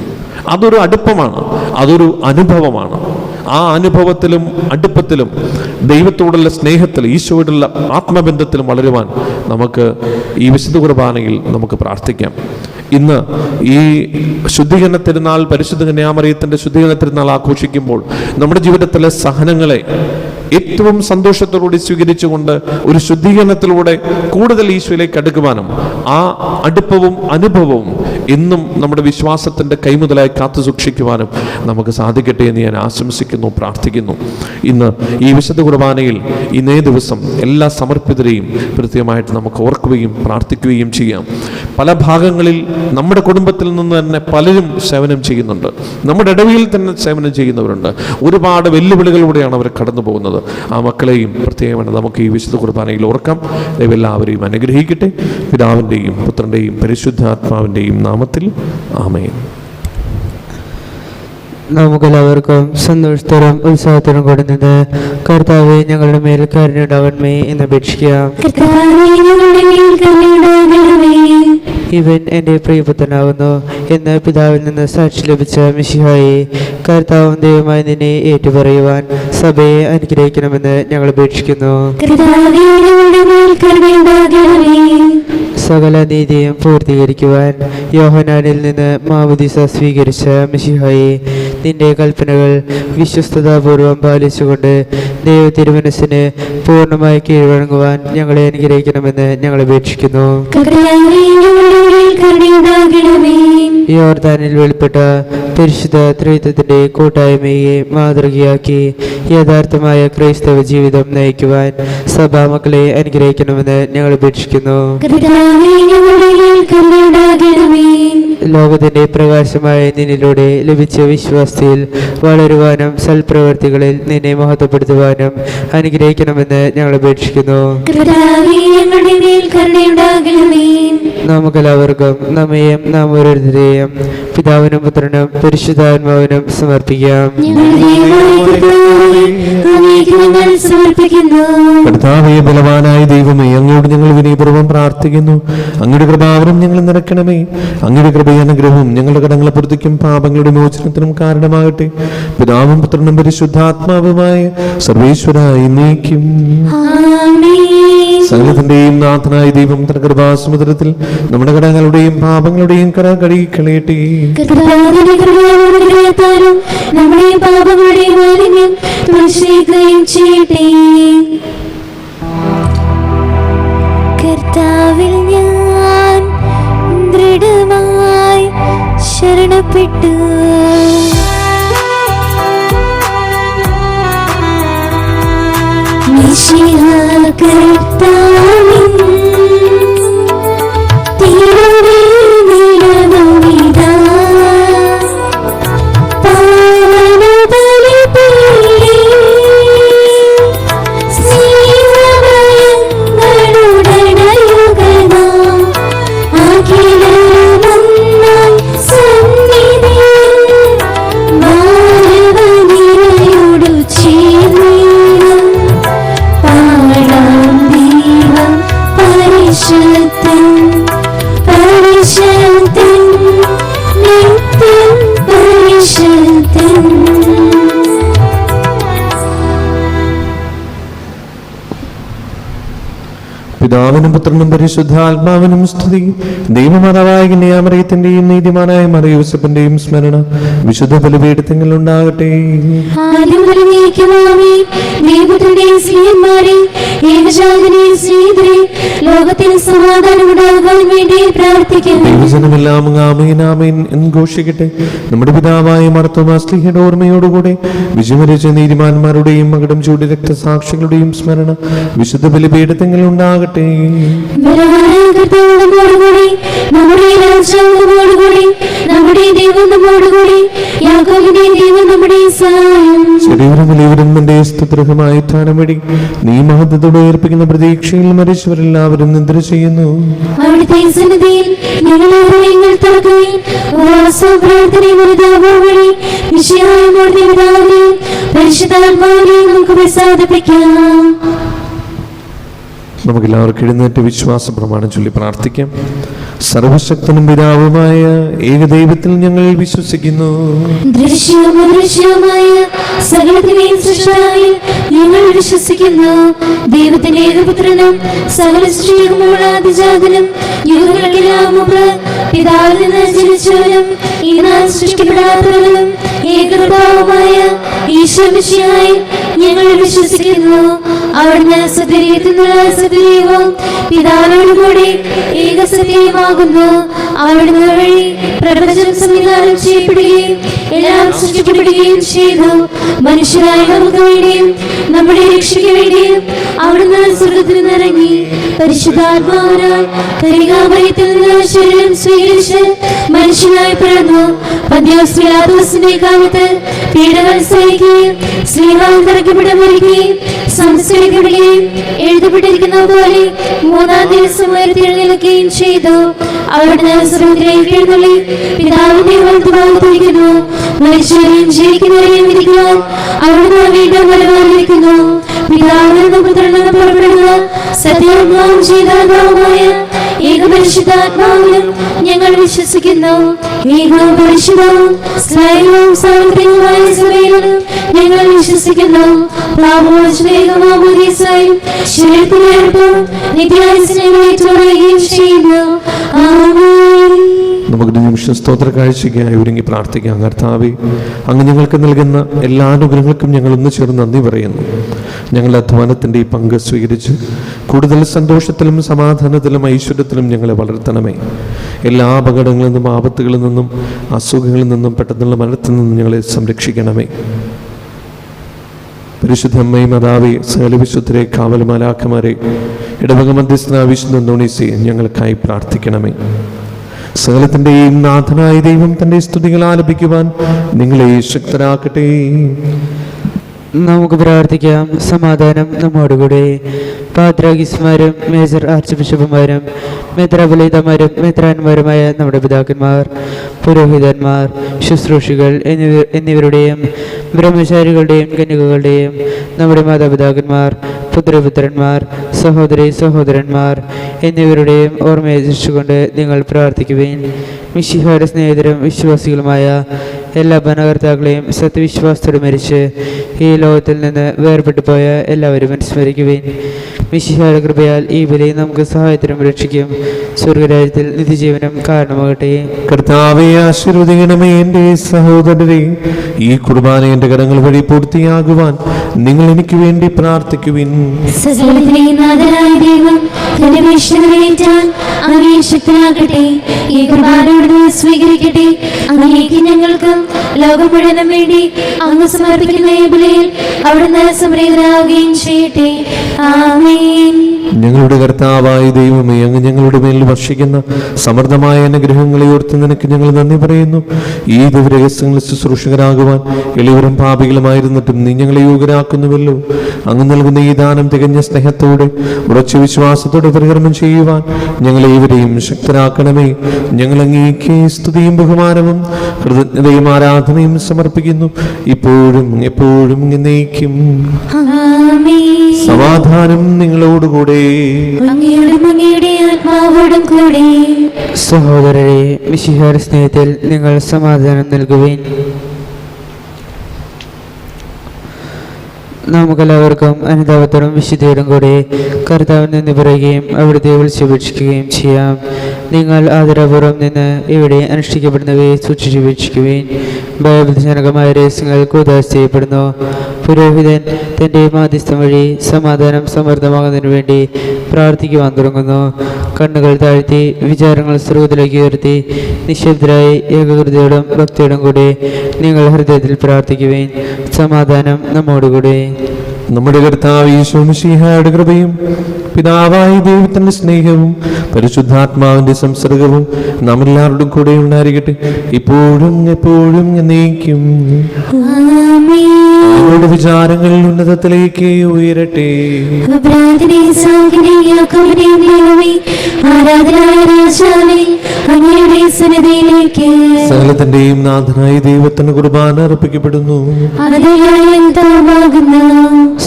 അതൊരു അടുപ്പമാണ്, അതൊരു അനുഭവമാണ്. ആ അനുഭവത്തിലും അടുപ്പത്തിലും ദൈവത്തോടുള്ള സ്നേഹത്തിൽ, ഈശോയോടുള്ള ആത്മബന്ധത്തിലും വളരുവാൻ നമുക്ക് ഈ വിശുദ്ധ കുർബാനയിൽ നമുക്ക് പ്രാർത്ഥിക്കാം. ഇന്ന് ഈ ശുദ്ധീകരണ തിരുനാൾ, പരിശുദ്ധ കന്യാമറിയത്തിൻ്റെ ശുദ്ധീകരണ തിരുനാൾ ആഘോഷിക്കുമ്പോൾ നമ്മുടെ ജീവിതത്തിലെ സഹനങ്ങളെ ഏറ്റവും സന്തോഷത്തോടുകൂടി സ്വീകരിച്ചുകൊണ്ട് ഒരു ശുദ്ധീകരണത്തിലൂടെ കൂടുതൽ ഈശോയിലേക്ക് അടുക്കുവാനും ആ അടുപ്പവും അനുഭവവും എന്നും നമ്മുടെ വിശ്വാസത്തിൻ്റെ കൈമുതലായി കാത്തു സൂക്ഷിക്കുവാനും നമുക്ക് സാധിക്കട്ടെ എന്ന് ഞാൻ ആശംസിക്കുന്നു, പ്രാർത്ഥിക്കുന്നു. ഇന്ന് ഈ വിശുദ്ധ കുർബാനയിൽ ഇന്നേ ദിവസം എല്ലാ സമർപ്പിതരെയും കൃത്യമായിട്ട് നമുക്ക് ഓർക്കുകയും പ്രാർത്ഥിക്കുകയും ചെയ്യാം. പല ഭാഗങ്ങളിൽ നമ്മുടെ കുടുംബത്തിൽ നിന്ന് തന്നെ പലരും സേവനം ചെയ്യുന്നുണ്ട്. നമ്മുടെ ഇടവയിൽ തന്നെ സേവനം ചെയ്യുന്നവരുണ്ട്. ഒരുപാട് വെല്ലുവിളികളിലൂടെയാണ് അവർ കടന്നു പോകുന്നത്. ആ മക്കളെയും പ്രത്യേകമായി നമുക്ക് ഈ വിശുദ്ധ കുർബാനയിൽ ഓർക്കാം. ദൈവമെല്ലാവരെയും അനുഗ്രഹിക്കട്ടെ. പിതാവിൻ്റെയും പുത്രൻ്റെയും പരിശുദ്ധാത്മാവിൻ്റെയും നാമത്തിൽ ആമേൻ. നമുക്കെല്ലാവർക്കും സന്തോഷത്തോടും ഉത്സാഹത്തോടും കൂടി നിന്ന് കർത്താവെ ഞങ്ങളുടെ മേൽ കരുണയുണ്ടാകണമേ എന്ന് അപേക്ഷിക്കാം. ഇവൻ എൻ്റെ പ്രിയപുത്രനാകുന്നു എന്ന് പിതാവിൽ നിന്ന് സാക്ഷി ലഭിച്ച മിശിഹായെ, കർത്താവും ദൈവമായി നിന്നെ ഏറ്റുപറയുവാൻ സഭയെ അനുഗ്രഹിക്കണമെന്ന് ഞങ്ങൾ അപേക്ഷിക്കുന്നു. സകല നീതിയും പൂർത്തീകരിക്കുവാൻ യോഹന്നാനിൽ നിന്ന് മാമോദീസ സ്വീകരിച്ച മിശിഹായെ, നിന്റെ കൽപ്പനകൾ വിശ്വസ്തതാപൂർവം പാലിച്ചുകൊണ്ട് ദൈവ തിരുമനസ്സിന് പൂർണ്ണമായി കീഴ്വഴങ്ങുവാൻ ഞങ്ങളെ അനുഗ്രഹിക്കണമെന്ന് ഞങ്ങൾ അപേക്ഷിക്കുന്നു. യോർദാനിൽ വെളിപ്പെട്ട പരിശുദ്ധ ത്രിത്വത്തിന്റെ കൂട്ടായ്മയെ മാതൃകയാക്കി യഥാർത്ഥമായ ക്രൈസ്തവ ജീവിതം നയിക്കുവാൻ സഭാമക്കളെ അനുഗ്രഹിക്കണമെന്ന് ഞങ്ങൾ അപേക്ഷിക്കുന്നു. ലോകത്തിന്റെ പ്രകാശമായ നിന്നിലൂടെ ലഭിച്ച വിശ്വാസത്തിൽ വളരുവാനും സൽപ്രവർത്തികളിൽ നിന്നെ മഹത്വപ്പെടുത്തുവാനും അനുഗ്രഹിക്കണമെന്ന് ഞങ്ങൾ അപേക്ഷിക്കുന്നു. നമുക്കെല്ലാവർക്കും നമ്മയും നാം ഓരോരുത്തരെയും പിതാവിനും പുത്രനും പരിശുദ്ധാത്മാവിനും സമർപ്പിക്കാം. കർത്താവേ, ബലവാനായ ദൈവമേ, അങ്ങയോട് ഞങ്ങൾ വിനയപൂർവ്വം പ്രാർത്ഥിക്കുന്നു. അങ്ങയുടെ കൃപാവരം ഞങ്ങൾ നിറയ്ക്കണമേ. അങ്ങയുടെ കൃപയും അനുഗ്രഹവും ഞങ്ങളുടെ കടങ്ങളെ പൊറുതിക്കും പാപങ്ങളുടെ മോചനത്തിനും കാരണമാകട്ടെ. പിതാവും പുത്രനും പരിശുദ്ധാത്മാവുമായ സർവേശ്വരായി നീക്കും. സകലത്തിന്റെയും നാഥനായ ദൈവം തന്റെ കൃപാസമുദ്രത്തിൽ നമ്മുടെ കടങ്ങളുടെയും പാപങ്ങളുടെയും കര കഴുകിക്കളയട്ടെ. കർത്താവിൽ ഞാൻ ദൃഢമായി ശരണപ്പെട്ടു. കർത്താവിൻ തിരുവേ നിലവിളിതാ പാവന ബലിപീഠേ സ്നേഹമയങ്ങളുടനയുഗനാം അഖിലമൊന്നായി സന്നിധിയിൽ മാനവനിരയോടു ചേർന്നിടും പാടാം ദൈവം പരിശുദ്ധൻ പരിശുദ്ധൻ നിത്യം പരിശുദ്ധൻ. പിതാവിനും പുത്രനും പരിശുദ്ധാത്മാവിനും സ്തുതി. ദൈവമാതാവായ കന്യാമറിയത്തിന്റെയും നീതിമാനായ മറിയൂസഫിന്റെയും സ്മരണ വിശുദ്ധ ബലിപീഠത്തിൽ ഉണ്ടാകട്ടെ. ലോകത്തിന് സമാധാനം ഉണ്ടാകാൻ വേണ്ടി പ്രാർത്ഥിക്കുന്നു. ദൈവജനമെല്ലാം ആമേൻ ആമേൻ എന്ന് ഘോഷിക്കട്ടെ. നമ്മുടെ പിതാവായ മാർത്തോമാ ശ്ലീഹയുടെ ഓർമ്മയോടുകൂടെ വിജയമരിച്ച നീതിമാന്മാരുടെയും മകടം ചൂടി രക്തസാക്ഷികളുടെയും സ്മരണ വിശുദ്ധ ബലിപീഠത്തിൽ ഉണ്ടാകട്ടെ. നമ്മുടെ രാജാവിനോടുകൂടി നമ്മുടെ ദൈവം നമ്മോടുകൂടി യാക്കോബിന്റെ ദൈവം നമ്മുടെ സഹായം. ശരീരം വലിയവരും എന്റെ സ്തുതിർഹമായി സ്ഥാനം വഴി നീ മഹത്വത്തോടെ ഏർപ്പിക്കുന്ന പ്രതീക്ഷയിൽ മരിച്ചവരെല്ലാവരും നിദ്ര ചെയ്യുന്നു. അവിടുത്തെ സന്നിധിയിൽ ഞങ്ങൾ തുറക്കുകയും വഴി വിഷയമായും പരിശുദ്ധാത്മാവിനെയും നമുക്ക് പ്രസാദിപ്പിക്കാം. നമുക്കെല്ലാവർക്കും എഴുന്നേറ്റ് വിശ്വാസ പ്രമാണം ചൊല്ലി പ്രാർത്ഥിക്കാം. സർവശക്തനും പിതാവുമായ ഏകദൈവത്തിൽ ഞങ്ങൾ വിശ്വസിക്കുന്നു. ദൃശ്യമായ സകലത്തിനെയും സൃഷ്ടാവിൽ ഞങ്ങൾ വിശ്വസിക്കുന്നു. ദൈവത്തിന്റെ ഏകപുത്രനും സകല സൃഷ്ടിക്കുമ്പോൾ ആദിജാതനും യുഗങ്ങൾക്കെല്ലാം മുമ്പ് പിതാവിൽ നിന്ന് ജനിച്ചവനും ഇന്ന് സൃഷ്ടിക്കപ്പെടാത്തവനും ഏകകർത്താവുമായ ഈശോമിശിഹായിൽ ഞങ്ങൾ വിശ്വസിക്കുന്നു. അവിടുന്ന് സത്യദൈവത്തിനുള്ള സത്യദൈവവും പിതാവിനോടുകൂടി ഏകസത്യമാകുന്നു. അവിടുന്ന് വഴി പ്രപഞ്ചം സംവിധാനം ചെയ്യപ്പെടുകയും എല്ലാം സൃഷ്ടിക്കപ്പെടുകയും ചെയ്തു. മനുഷ്യരായ നമുക്ക് വേണ്ടിയും നമ്മുടെ രക്ഷയ്ക്ക് വേണ്ടിയും അവിടുന്ന് സ്വർഗ്ഗത്തിൽ നിന്നിറങ്ങി പരിശുദ്ധാത്മാവിനാൽ കന്യകാമറിയത്തിൽ നിന്ന് ശരീരം സ്വീകരിച്ച് മനുഷ്യനായി പിറന്നു. പന്തിയോസ് പിലാത്തോസിന്റെ കാലത്ത് പീഡകൾ സഹിക്കുകയും സ്ലീഹായിൽ തറയ്ക്കപ്പെട്ട് മരിക്കുകയും സംസ്കരിക്കപ്പെടുകയും എഴുതപ്പെട്ടിരിക്കുന്ന പോലെ മൂന്നാം ദിവസം ഉയർത്തെഴുന്നേൽക്കുകയും ചെയ്തു. അവിടുന്ന് സ്വർഗ്ഗത്തിലേക്ക് എഴുന്നള്ളി പിതാവിന്റെ വലത്തുഭാഗത്തിരിക്കുന്നു. മരിച്ചവരെയും ജീവിക്കുന്നവരെയും വിധിക്കുവാൻ അവിടുന്ന് വീണ്ടും വരുവാനിരിക്കുന്നു. പിതാവിൽ നിന്ന് പുത്രനിൽ നിന്ന് പുറപ്പെടുന്ന സത്യാത്മാവും ജീവാത്മാവുമായ ഏകപരിശുദ്ധാത്മാവിലും ഞങ്ങൾ വിശ്വസിക്കുന്നു. ഏകവും പരിശുദ്ധവും സ്നേഹവും സാർവത്രികവുമായ സഭയിലും ഞങ്ങൾ വിശ്വസിക്കുന്നു. പാപമോചനമാമോദീസായും ശരീരത്തിലേർപ്പും നിത്യായുസ്സിനെ ഏറ്റുപറയുകയും ചെയ്യുന്നു. ആമേൻ. നമുക്ക് നിമിഷം സ്തോത്ര കാഴ്ചയ്ക്കായി ഒരുങ്ങി പ്രാർത്ഥിക്കാം. കർത്താവേ, അങ്ങ് ഞങ്ങൾക്ക് നൽകുന്ന എല്ലാ അനുഗ്രഹങ്ങൾക്കും ഞങ്ങൾ ഒന്ന് ചേർന്ന് നന്ദി പറയുന്നു. ഞങ്ങളുടെ അധ്വാനത്തിൻ്റെ ഈ പങ്ക് സ്വീകരിച്ച് കൂടുതൽ സന്തോഷത്തിലും സമാധാനത്തിലും ഐശ്വര്യത്തിലും ഞങ്ങളെ വളർത്തണമേ. എല്ലാ അപകടങ്ങളിൽ നിന്നും ആപത്തുകളിൽ നിന്നും അസുഖങ്ങളിൽ നിന്നും പെട്ടെന്നുള്ള മരണത്തിൽ നിന്നും ഞങ്ങളെ സംരക്ഷിക്കണമേ. പരിശുദ്ധ അമ്മയും മാതാവേ, സകല വിശുദ്ധരെ, കാവൽ മാലാഖമാരെ, ഇടവക മധ്യസ്ഥനായ വിശുദ്ധ അന്തോണീസേ, ഞങ്ങൾക്കായി പ്രാർത്ഥിക്കണമേ. സകലത്തിൻ്റെയും നാഥനായ ദൈവം തൻ്റെ സ്തുതികൾ ആലപിക്കുവാൻ നിങ്ങളെ ശക്തരാക്കട്ടെ. നമുക്ക് പ്രാർത്ഥിക്കാം. സമാധാനം നമ്മോടുകൂടെ. പാത്രാഗീസ്മാരും മേജർ ആർച്ച് ബിഷപ്പുമാരും മെത്രാപൊലീത്തമാരും മെത്രാന്മാരുമായ നമ്മുടെ പിതാക്കന്മാർ, പുരോഹിതന്മാർ, ശുശ്രൂഷികൾ എന്നിവരുടെയും ബ്രഹ്മചാരികളുടെയും കന്യകകളുടെയും നമ്മുടെ മാതാപിതാക്കന്മാർ, പുത്രപുത്രന്മാർ, സഹോദരി സഹോദരന്മാർ എന്നിവരുടെയും ഓർമ്മയർപ്പിച്ചുകൊണ്ട് നിങ്ങൾ പ്രാർത്ഥിക്കുവേൻ. മിശിഹായുടെ സ്നേഹിതരും വിശ്വാസികളുമായ എല്ലാ ഭരണകർത്താക്കളെയും സത്യവിശ്വാസത്തോടെ മരിച്ച് ഈ ലോകത്തിൽ നിന്ന് വേർപെട്ടു പോയ എല്ലാവരും അനുസ്മരിക്കുവേൻ. മിശിഹായുടെ കൃപയാൽ ഈ ബലി നമുക്ക് സഹായത്തിനും രക്ഷിക്കും സ്വർഗരാജ്യത്തിൽ നിത്യജീവനം കാരണമാകട്ടെ. കർത്താവേ, ആശീർവദിക്കണമേ. എൻ്റെ സഹോദരരെ, ഈ കുർബാന എൻ്റെ കരങ്ങൾ വഴി പൂർത്തിയാകുവാൻ നിങ്ങൾ എനിക്ക് വേണ്ടി പ്രാർത്ഥിക്കുവിൻ. സകലത്തിലെയും നാഥനായ ദൈവം തന്റെ ഭീഷണികളേറ്റാൻ അങ്ങയെ ശക്തനാക്കട്ടെ. ഈ കുർബാനയോട് സ്വീകരിക്കട്ടെ. അങ്ങേക്ക് ഞങ്ങൾക്കും ലോകം മുഴുവനും വേണ്ടി അങ്ങ് സമർപ്പിക്കുന്ന ഈ ബലിയിൽ അവിടുന്ന് സംപ്രീതനാവുകയും ചെയ്യട്ടെ. ആമേൻ. ഞങ്ങളുടെ കർത്താവായ ദൈവമേ, അങ്ങ് ഞങ്ങളുടെ മേൽ വർഷിക്കുന്ന സമൃദ്ധമായ അനുഗ്രഹങ്ങളെ ഓർത്ത് നിനക്ക് ഞങ്ങൾ നന്ദി പറയുന്നു. ഈ ദിവരഹസ്യങ്ങൾ ശുശ്രൂഷകരാകുവാൻ എളിവരും പാപികളുമായിരുന്നിട്ടും നീ ഞങ്ങളെ യോഗ്യരാക്കുന്നുവല്ലോ. അങ്ങ് നൽകുന്ന ഈ ദാനം തികഞ്ഞ സ്നേഹത്തോടെ ഉറച്ച വിശ്വാസത്തോടെ പരികർമ്മം ചെയ്യുവാൻ ഞങ്ങളെ ഇവരെയും ശക്തരാക്കണമേ. ഞങ്ങൾ അങ്ങേക്ക് സ്തുതിയും ബഹുമാനവും കൃതജ്ഞതയും ആരാധനയും സമർപ്പിക്കുന്നു, ഇപ്പോഴും എപ്പോഴും എന്നേക്കും. ആമേൻ. സമാധാനം നിങ്ങളോടുകൂടെ. അങ്ങയുടെ ആത്മാവോടും കൂടെ. സഹോദരരെ, മിശിഹായുടെ സ്നേഹത്തിൽ നിങ്ങൾ സമാധാനം നൽകുവേൻ. നമുക്കെല്ലാവർക്കും അനുതാപത്തോടും വിശുദ്ധിയോടും കൂടെ കർത്താവിൽ നിന്ന് പറയുകയും അവിടുത്തെ വിളിച്ചപേക്ഷിക്കുകയും ചെയ്യാം. നിങ്ങൾ ആദരപൂർവ്വം നിന്ന് ഇവിടെ അനുഷ്ഠിക്കപ്പെടുന്നവയെ സൂക്ഷിച്ചു വീക്ഷിക്കുകയും ഭയഭീതിജനകമായ രഹസ്യങ്ങൾ കൂതാശ ചെയ്യപ്പെടുന്നു. പുരോഹിതൻ തൻ്റെ മാധ്യസ്ഥം വഴി സമാധാനം സമൃദ്ധമാകുന്നതിനു വേണ്ടി പ്രാർത്ഥിക്കുവാൻ തുടങ്ങുന്നു. കണ്ണുകൾ താഴ്ത്തി വിചാരങ്ങൾ സ്രോതത്തിലേക്ക് ഉയർത്തി നിശബ്ദരായി ഏകാഗ്രതയോടും ഭക്തിയോടും കൂടി നിങ്ങൾ ഹൃദയത്തിൽ പ്രാർത്ഥിക്കുവേൻ. സമാധാനം നമ്മോടുകൂടെ. നമ്മുടെ കർത്താവ് യേശു മിശിഹായുടെ കൃപയും പിതാവായ ദൈവത്തിന്റെ സ്നേഹവും പരിശുദ്ധാത്മാവിന്റെ സംസർഗവും നാം എല്ലാവരുടെയും കൂടെ ഉണ്ടായിരിക്കട്ടെ, ഇപ്പോഴും എപ്പോഴും എന്നേക്കും. ഞങ്ങളുടെ വിചാരങ്ങൾ ഉന്നതത്തിലേക്ക് ഉയരട്ടെ. സകലത്തിന്റെയും നാഥനായ ദൈവത്തിന് കുർബാന അർപ്പിക്കപ്പെടുന്നു.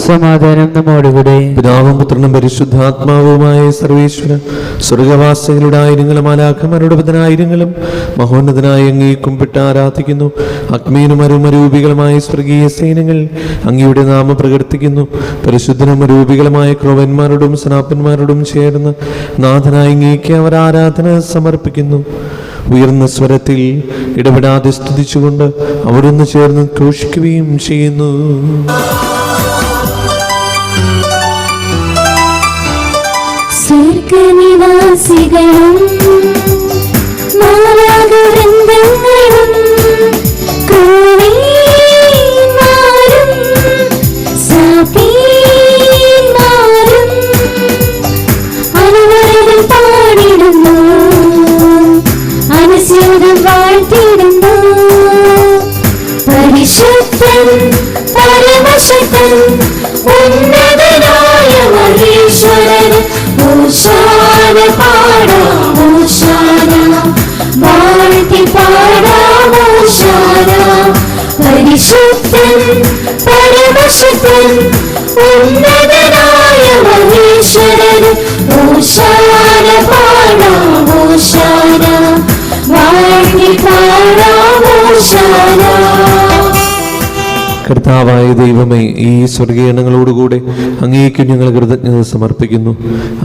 സമാധാനം നമ്മോടുകൂടെ. പിതാവും പുത്രനും പരിശുദ്ധാത്മാവുമായ സർവേശ്വര, സ്വർഗവാസികളുടെ ആയിരങ്ങളും മാലാഖമാരുടെ പതിനായിരങ്ങളും മഹോന്നതനായ അങ്ങേ കുമ്പിട്ട് ആരാധിക്കുന്നു. അഗ്മീനും അരുമരൂപികളുമായ സ്വർഗീയ സൈന്യങ്ങൾ അങ്ങയുടെ നാമം പ്രകീർത്തിക്കുന്നു. പരിശുദ്ധനും അരൂപികളുമായ ക്രോവന്മാരോടും സ്നാപ്പന്മാരോടും ചേർന്ന് നാഥനായ അങ്ങേക്ക് അവർ ആരാധന സമർപ്പിക്കുന്നു. ഉയർന്ന സ്വരത്തിൽ ഇടപെടാതെ സ്തുതിച്ചുകൊണ്ട് അവരൊന്ന് ചേർന്ന് ഘോഷിക്കുകയും ചെയ്യുന്നു. സ്വർഗനിവാസികളും മാലാഖവൃന്ദങ്ങളും ക്രൂരന്മാരും സഭീന്മാരും അനുവരകൾ പാടിടുന്നു, അനുസ്യൂതം വാഴ്ത്തിടുന്നു. പരിശുദ്ധൻ പരമശക്തൻ ഉന്നതനായ മഹേശ്വരൻ ഓശാന പാടാം ഓശാന, വാഴ്ത്തി പാടാം ഓശാന. പരിശുദ്ധൻ പരമശക്തൻ ഉന്നതനായ മഹേശ്വരൻ ഓശാന പാടാം ഓശാന, വാഴ്ത്തി പാടാം ഓശാന. കർത്താവായ ദൈവമേ, ഈ സ്വർഗീയണങ്ങളോടുകൂടെ അങ്ങേക്ക് ഞങ്ങൾ കൃതജ്ഞത സമർപ്പിക്കുന്നു.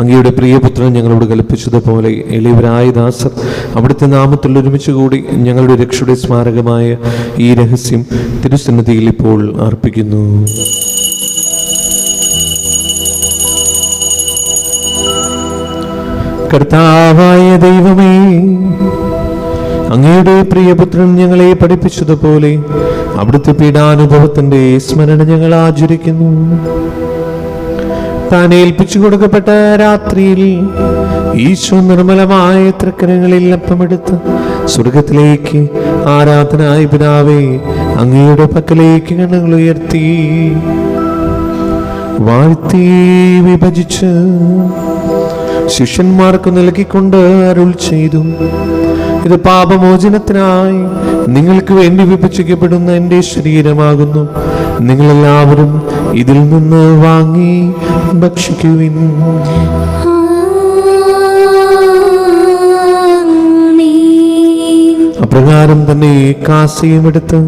അങ്ങയുടെ പ്രിയപുത്രൻ ഞങ്ങളോട് കൽപ്പിച്ചതുപോലെ എളിയവരായ ദാസർ അവിടുത്തെ നാമത്തിൽ ഒരുമിച്ച് കൂടി ഞങ്ങളുടെ രക്ഷയുടെ സ്മാരകമായ ഈ രഹസ്യം തിരുസന്നിധിയിൽ ഇപ്പോൾ അർപ്പിക്കുന്നു. കർത്താവായ ദൈവമേ, അങ്ങയുടെ പ്രിയപുത്രൻ ഞങ്ങളെ പഠിപ്പിച്ചതുപോലെ അവിടുത്തെ പീഡാനുഭവത്തിന്റെ സ്മരണ ഞങ്ങൾ ആചരിക്കുന്നു. താൻ ഏൽപ്പിച്ചു കൊടുക്കപ്പെട്ട രാത്രിയിൽ ഈശോ നിർമ്മലമായ തൃക്കരങ്ങളിൽ അപ്പമെടുത്ത് സ്വർഗത്തിലേക്ക് ആരാധനായ പിതാവേ അങ്ങയുടെ പക്കലേക്ക് കണ്ണുകൾ ഉയർത്തി വാഴ്ത്തി വിഭജിച്ച് ശിഷ്യന്മാർക്ക് നൽകിക്കൊണ്ട് അരുൾ ചെയ്തു, ഇത് പാപമോചനത്തിനായി നിങ്ങൾക്ക് വേണ്ടി വിഭജിക്കപ്പെടുന്ന എൻ്റെ ശരീരമാകുന്നു. നിങ്ങളെല്ലാവരും ഇതിൽ നിന്ന് വാങ്ങി ഭക്ഷിക്കുവിൻ. അപ്രകാരം തന്നെ കാസയും എടുത്ത്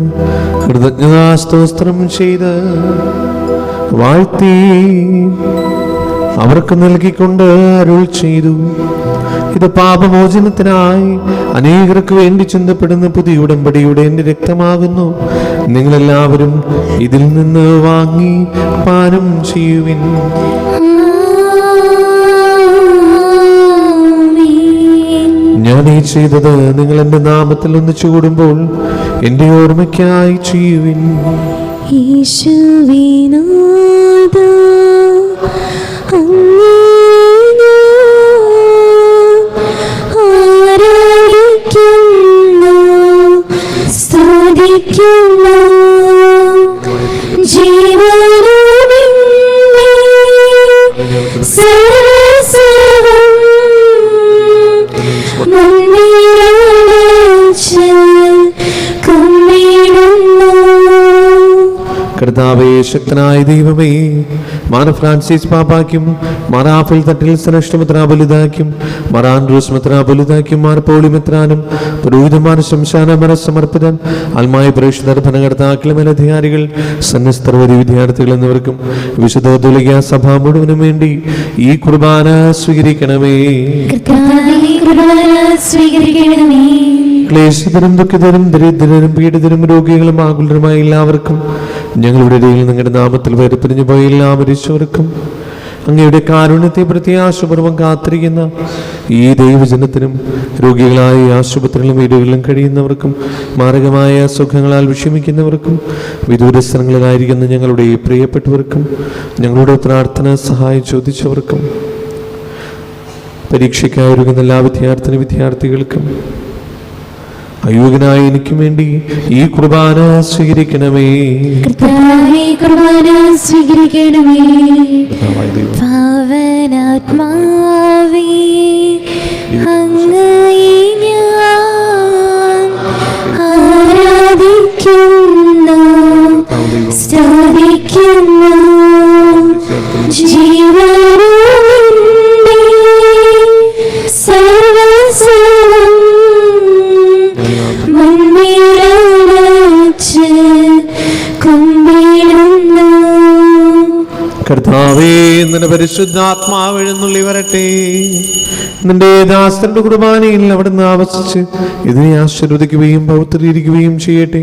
കൃതജ്ഞതാസ്തോത്രം ചെയ്ത് വാഴ്ത്തി അവർക്ക് നൽകിക്കൊണ്ട് അരുൾ ചെയ്തു, ഇത് പാപമോചനത്തിനായി അനേകർക്ക് വേണ്ടി ചിന്തപ്പെടുന്ന പുതിയ ഉടമ്പടിയുടെ എൻ്റെ രക്തമാകുന്നു. നിങ്ങളെല്ലാവരും ഇതിൽ നിന്ന് വാങ്ങി പാനം ചെയ്യുവിൻ. ഞാൻ ഈ ചെയ്തത് നിങ്ങൾ എൻ്റെ നാമത്തിൽ ഒന്നിച്ചു കൂടുമ്പോൾ എൻ്റെ ഓർമ്മയ്ക്കായി ചെയ്യുവിൻ. കർത്താവേ, ശക്തനായ ദൈവമേ, മാർ ഫ്രാൻസിസ് പാപ്പായ്ക്കും മാർ ആഫിൽ തട്ടിൽ ശ്രേഷ്ഠമിത്ര ബലിതാക്കും മാർ ആൻഡ്രൂസ് മിത്ര ബലിതാക്കും മാർ പോളിമിത്രാനും പുരോഹിതന്മാർ ശംശാന മര സമർപ്പിതൻ ആത്മായ പ്രേക്ഷിതർ ഭരണകർത്താക്കൾ മേലധികാരികൾ സന്യസ്തർവതി വിദ്യാർത്ഥികൾ എന്നിവർക്കും വിശുദ്ധ കത്തോലിക്ക സഭ മുഴുവനും വേണ്ടി ഈ കുർബാന സ്വീകരിക്കണമേ. ക്ലേശിതരും ദുഃഖിതരും ദരിദ്രരും പീഡിതരും രോഗികളും ആകുലരുമായ എല്ലാവർക്കും ഞങ്ങളുടെ ഇടയിൽ നിങ്ങളുടെ നാമത്തിൽ വേർപിരിഞ്ഞു പോയ എല്ലാ മരിച്ചവർക്കും അങ്ങയുടെ കാരുണ്യത്തെ പ്രത്യാശപൂർവ്വം കാത്തിരിക്കുന്ന ഈ ദൈവജനത്തിനും രോഗികളായ ആശുപത്രികളിലും വീടുകളിലും കഴിയുന്നവർക്കും മാരകമായ സുഖങ്ങളാൽ വിഷമിക്കുന്നവർക്കും വിദൂരസ്ഥലങ്ങളിലായിരിക്കുന്ന ഞങ്ങളുടെ പ്രിയപ്പെട്ടവർക്കും ഞങ്ങളുടെ പ്രാർത്ഥന സഹായം ചോദിച്ചവർക്കും പരീക്ഷയ്ക്കായി ഒരുങ്ങുന്ന എല്ലാ വിദ്യാർത്ഥികൾക്കും അയോഗ്യനായ എനിക്കും വേണ്ടി ഈ കുർബാന സ്വീകരിക്കണമേ. പാവനാത്മാവേ, അങ്ങയെ ഞാൻ ആരാധിക്കുന്നു, സ്തുതിക്കുന്നു. ജീവനുമിന്റെ സർവ്വസ്വം കർത്താവേ, നിന്റെ പരിശുദ്ധാത്മാവ് എഴുന്നള്ളി വരട്ടെ. നിന്റെ ദാസന്റെ കുർബാനയിൽ അവിടുന്ന് ആവസിച്ച് ഇതിനെ ആശീർവദിക്കുകയും പൗത്രീകരിക്കുകയും ചെയ്യട്ടെ.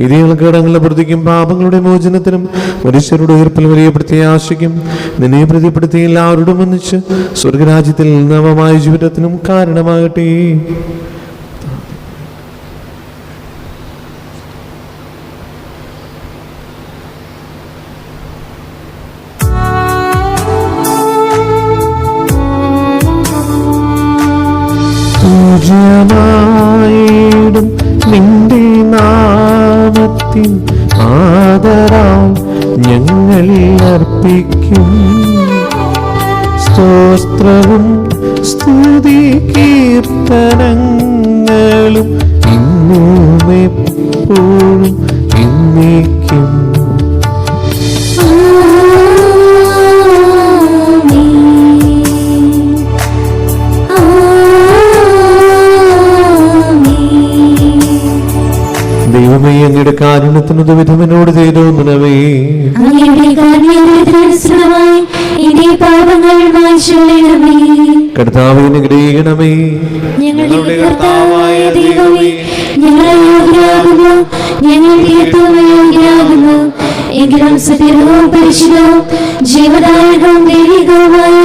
ഇതിനുള്ള കടങ്ങളുടെ പ്രതിക്കും പാപങ്ങളുടെ മോചനത്തിനും മനുഷ്യരുടെ ഉയർപ്പിൽ വലിയ പ്രത്യാശയ്ക്കും നിന്നെ പ്രതിപ്പെടുത്തി എല്ലാവരോടും ഒന്നിച്ച് സ്വർഗരാജ്യത്തിൽ നവമായ ജീവിതത്തിനും കാരണമാകട്ടെ. പൂജ്യമായിടും നിന്റെ നാമത്തിൻ ആദരാൽ ഞങ്ങൾ അർപ്പിക്കും സ്തോത്രവും സ്തുതി കീർത്തനങ്ങളും ഇന്നും എപ്പോഴും എന്നേക്കും. ദൈവമേ, അങ്ങയുടെ കാരുണ്യത്തിനു വിധവനോട് ചെയ്തോന്നവേ. കർത്താവേ, അനുഗ്രഹിക്കണമേ. ഞങ്ങളുടെ കർത്താവായ ദൈവമേ, ഞങ്ങളെ യോഗ്യരാകുന്നു, ഞങ്ങളുടെ യോഗ്യരാകുന്നു. എങ്കിലും സത്യവും പരിശുദ്ധവും ജീവദായകവും ദൈവികവുമായ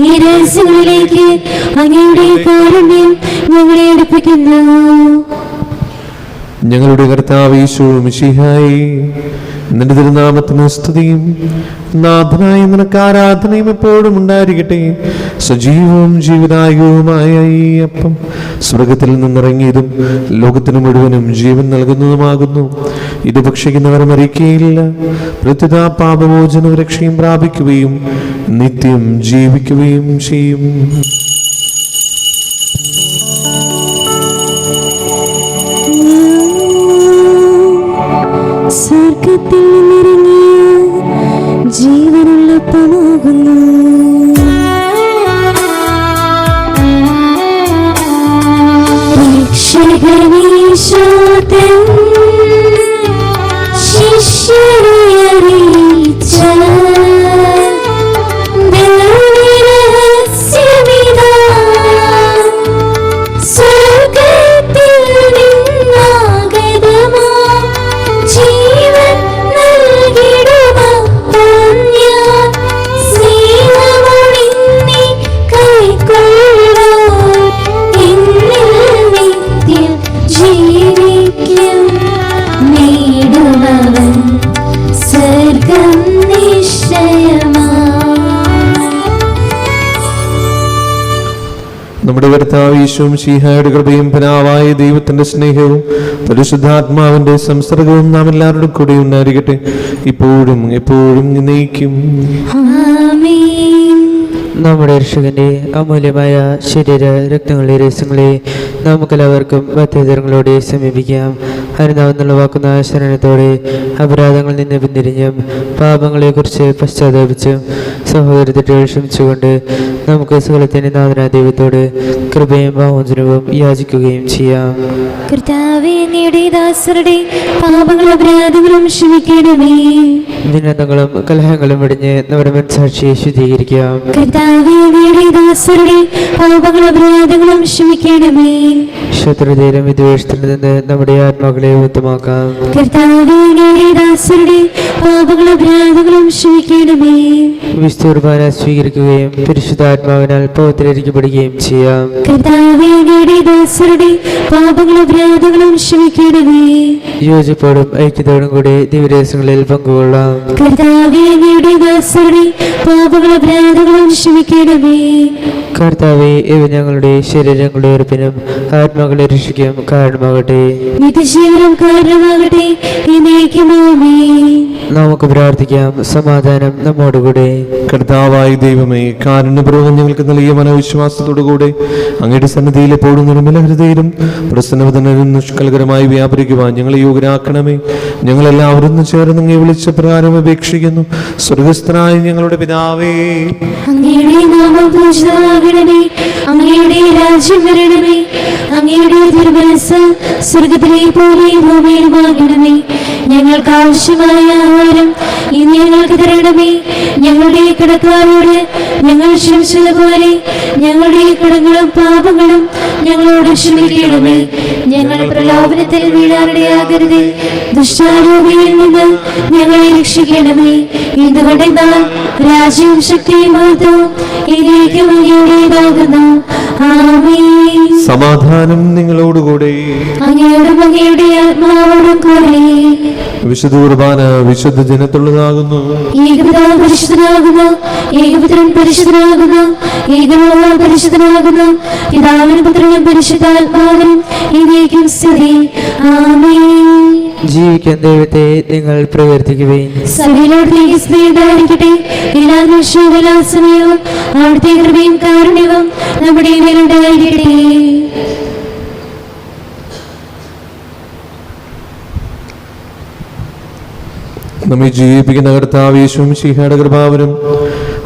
ഈ രഹസ്യങ്ങളിലേക്ക് അങ്ങയുടെ കാരുണ്യം ഞങ്ങളെ അടുപ്പിക്കുന്നു. ഞങ്ങളുടെ കർത്താവ് യേശു മിശിഹായേ, നിന്റെ തിരുനാമത്തിന് സ്തുതിയും നാഥനായ നിനക്ക് ആരാധനയും എപ്പോഴും ഉണ്ടായിരിക്കട്ടെ. സജീവവും ജീവിതായകവുമായ ഈ അപ്പം സ്വർഗത്തിൽ നിന്നിറങ്ങിയതും ലോകത്തിന് മുഴുവനും ജീവൻ നൽകുന്നതുമാകുന്നു. ഇത് ഭക്ഷിക്കുന്നവർ മരിക്കുകയില്ല, പ്രത്യുത പാപമോചനവും രക്ഷയും പ്രാപിക്കുകയും നിത്യം ജീവിക്കുകയും ചെയ്യും. സ്വർഗത്തിൽ നിന്നിറങ്ങിയ ജീവനുള്ളപ്പമാകുന്നു. രക്ഷകനീശോതൻ ശിഷ്യരെ അറിയിച്ച രഹസ്യമിതാ, സ്വർഗത്തിൽ നിന്നാഗതമാ ജീവൻ നൽകിടുമപ്പോൾ ഞാൻ സ്നേഹമൊഴിഞ്ഞി കൈക്കൊള്ളൂ. എന്നിൽ നിത്യം ജീവിക്കും, നേടുമവൻ സ്വർഗം നിശ്ചയമാ. നമ്മുടെ കർത്താവ് യേശു മിശിഹായുടെ കൃപയും പിതാവായ ദൈവത്തിന്റെ സ്നേഹവും പരിശുദ്ധാത്മാവിന്റെ സംസർഗവും നാം എല്ലാവരുടെ കൂടെ ഉണ്ടായിരിക്കട്ടെ, ഇപ്പോഴും എപ്പോഴും എന്നേക്കും. ആമേൻ. നമ്മുടെ രക്ഷകന്റെ അമൂല്യമായ ശരീര രക്തങ്ങളുടെ രഹസ്യങ്ങളെ നമുക്കെല്ലാവർക്കും ഭക്തിതരങ്ങളോടെ സമീപിക്കാം. ഹരിനാവെന്നുള്ള വാക്കുന്ന ശരണത്തോടെ അപരാധങ്ങളിൽ നിന്ന് പിന്തിരിഞ്ഞും പാപങ്ങളെക്കുറിച്ച് പശ്ചാത്തപിച്ചും സഹോദരത്തെ ക്ഷമിച്ചുകൊണ്ട് നമുക്ക് സകലത്തിന്റെ നാഥനായ ദൈവത്തോട് കൃപയും പാവോചനവും യാചിക്കുകയും ചെയ്യാം. കർത്താവേ, അങ്ങയുടെ ദാസരുടെ പാപങ്ങളും അപരാധങ്ങളും ക്ഷമിക്കണമേ. ഭിന്നതകളും കലഹങ്ങളും വെടിഞ്ഞ് നമ്മുടെ മനസാക്ഷിയെ ശുദ്ധീകരിക്കാം. കർത്താവേ, അങ്ങയുടെ ദാസരുടെ പാപങ്ങളും അപരാധങ്ങളും ക്ഷമിക്കണമേ. ശത്രുതയിലും വിദ്വേഷത്തിൽ നിന്ന് നമ്മുടെ ആത്മാക്കളെ ഉത്തമാക്കാം. കർത്താവേ, അങ്ങയുടെ ദാസരുടെ പാപങ്ങളും അപരാധങ്ങളും ക്ഷമിക്കണമേ. വിസ്തുർബാന സ്വീകരിക്കുകയും പരിശുദ്ധാത്മാവിനാൽ പവിത്രീകരിക്കപ്പെടുകയും ചെയ്യാം. കർത്താവേ, അങ്ങയുടെ ദാസരുടെ പാപങ്ങളും അപരാധങ്ങളും ക്ഷമിക്കണമേ. യോജിപ്പോടും ഐക്യത്തോടും കൂടി ദിവരഹസ്യങ്ങളിൽ പങ്കുകൊള്ളാം. കർത്താവേ, അങ്ങയുടെ ദാസരുടെ പാപങ്ങളും അപരാധങ്ങളും ക്ഷമിക്കണമേ. കർത്താവെ, ഇവ ഞങ്ങളുടെ ശരീരങ്ങളുടെ ഉറപ്പിനും ആത്മാക്കളെ രക്ഷിക്കും കാരണമാകട്ടെ. നിത്യജീവനും കാരണമാകട്ടെ. എന്നേക്കും ആമേൻ. നമുക്ക് പ്രാർത്ഥിക്കാം. സമാധാനം നമ്മോടുകൂടെ. കർത്താവായ ദൈവമേ, കാരുണ്യപൂർവ്വം ഞങ്ങൾക്ക് നൽകിയ മനോവിശ്വാസത്തോടുകൂടെ അങ്ങയുടെ സന്നിധിയിൽ എപ്പോഴും നിർമ്മല ഹൃദയരും പ്രസന്നവദനരും നിഷ്കൽകരമായി വ്യാപരിക്കുവാൻ ഞങ്ങളെ യോഗ്യരാക്കണമേ. ഞങ്ങളെല്ലാവരും ചേർന്ന് അങ്ങേ വിളിച്ച പ്രകാരം അപേക്ഷിക്കുന്നു. സ്വർഗസ്ഥനായ ഞങ്ങളുടെ പിതാവേ, അങ്ങയുടെ നാമം പൂജിതമാകണമേ. അങ്ങയുടെ രാജ്യം വരണമേ. അങ്ങയുടെ തിരുമനസ്സ് സ്വർഗത്തിലെ പോലെ ഭൂമിയിലുമാകണമേ. ഞങ്ങൾക്ക് ആവശ്യമായ ആഹാരം ഇനി ഞങ്ങൾക്ക് തരണമേ. ഞങ്ങളുടെ കടക്കാരോട് ഞങ്ങൾ ക്ഷമിച്ചതുപോലെ ഞങ്ങളുടെ കടങ്ങളും പാപങ്ങളും ഞങ്ങളോട് ക്ഷമിക്കണമേ. ഞങ്ങൾ പ്രലോഭനത്തിൽ വീഴാനിടയാകരുത്, ദുഷ്ടാരൂപിയിൽ നിന്ന് ഞങ്ങളെ രക്ഷിക്കണമേ. എന്തുകൊണ്ടെന്നാൽ രാജ്യവും ശക്തിയും മഹത്വവും എന്നേക്കും അങ്ങയുടേതാകുന്നു. ആമേൻ. സമാധാനം നിങ്ങളോടുകൂടെ. അങ്ങയോടും അങ്ങയുടെ ആത്മാവോടും കൂടെ. വിശുദ്ധ കുർബാന വിശുദ്ധ ജനത്തുള്ളതാകുന്നു. ഏകപിതാവ് പരിശുദ്ധനാകുന്നു, ഏകപുത്രൻ പരിശുദ്ധനാകുന്നു, ഏകനാഥൻ പരിശുദ്ധനാകുന്നു. പിതാവിനും പുത്രനും പരിശുദ്ധാത്മാവിനും എന്നേക്കും സ്തുതി. ആമേൻ. ജീവിക്കാൻ ദൈവത്തെ നിങ്ങൾ പ്രവർത്തിക്കുവേൻ. സഭയിലോട് സ്നേഹിതായിരിക്കട്ടെ. എല്ലാ നിമിഷവും എല്ലാ സമയവും അവിടുത്തെ കൃപയും കാരുണ്യവും നമ്മുടെ മേലുണ്ടായിരിക്കട്ടെ. നമ്മെ ജീവിപ്പിക്കുന്ന കർത്താവ് യേശുവും മിശിഹായുടെ കൃപാവരും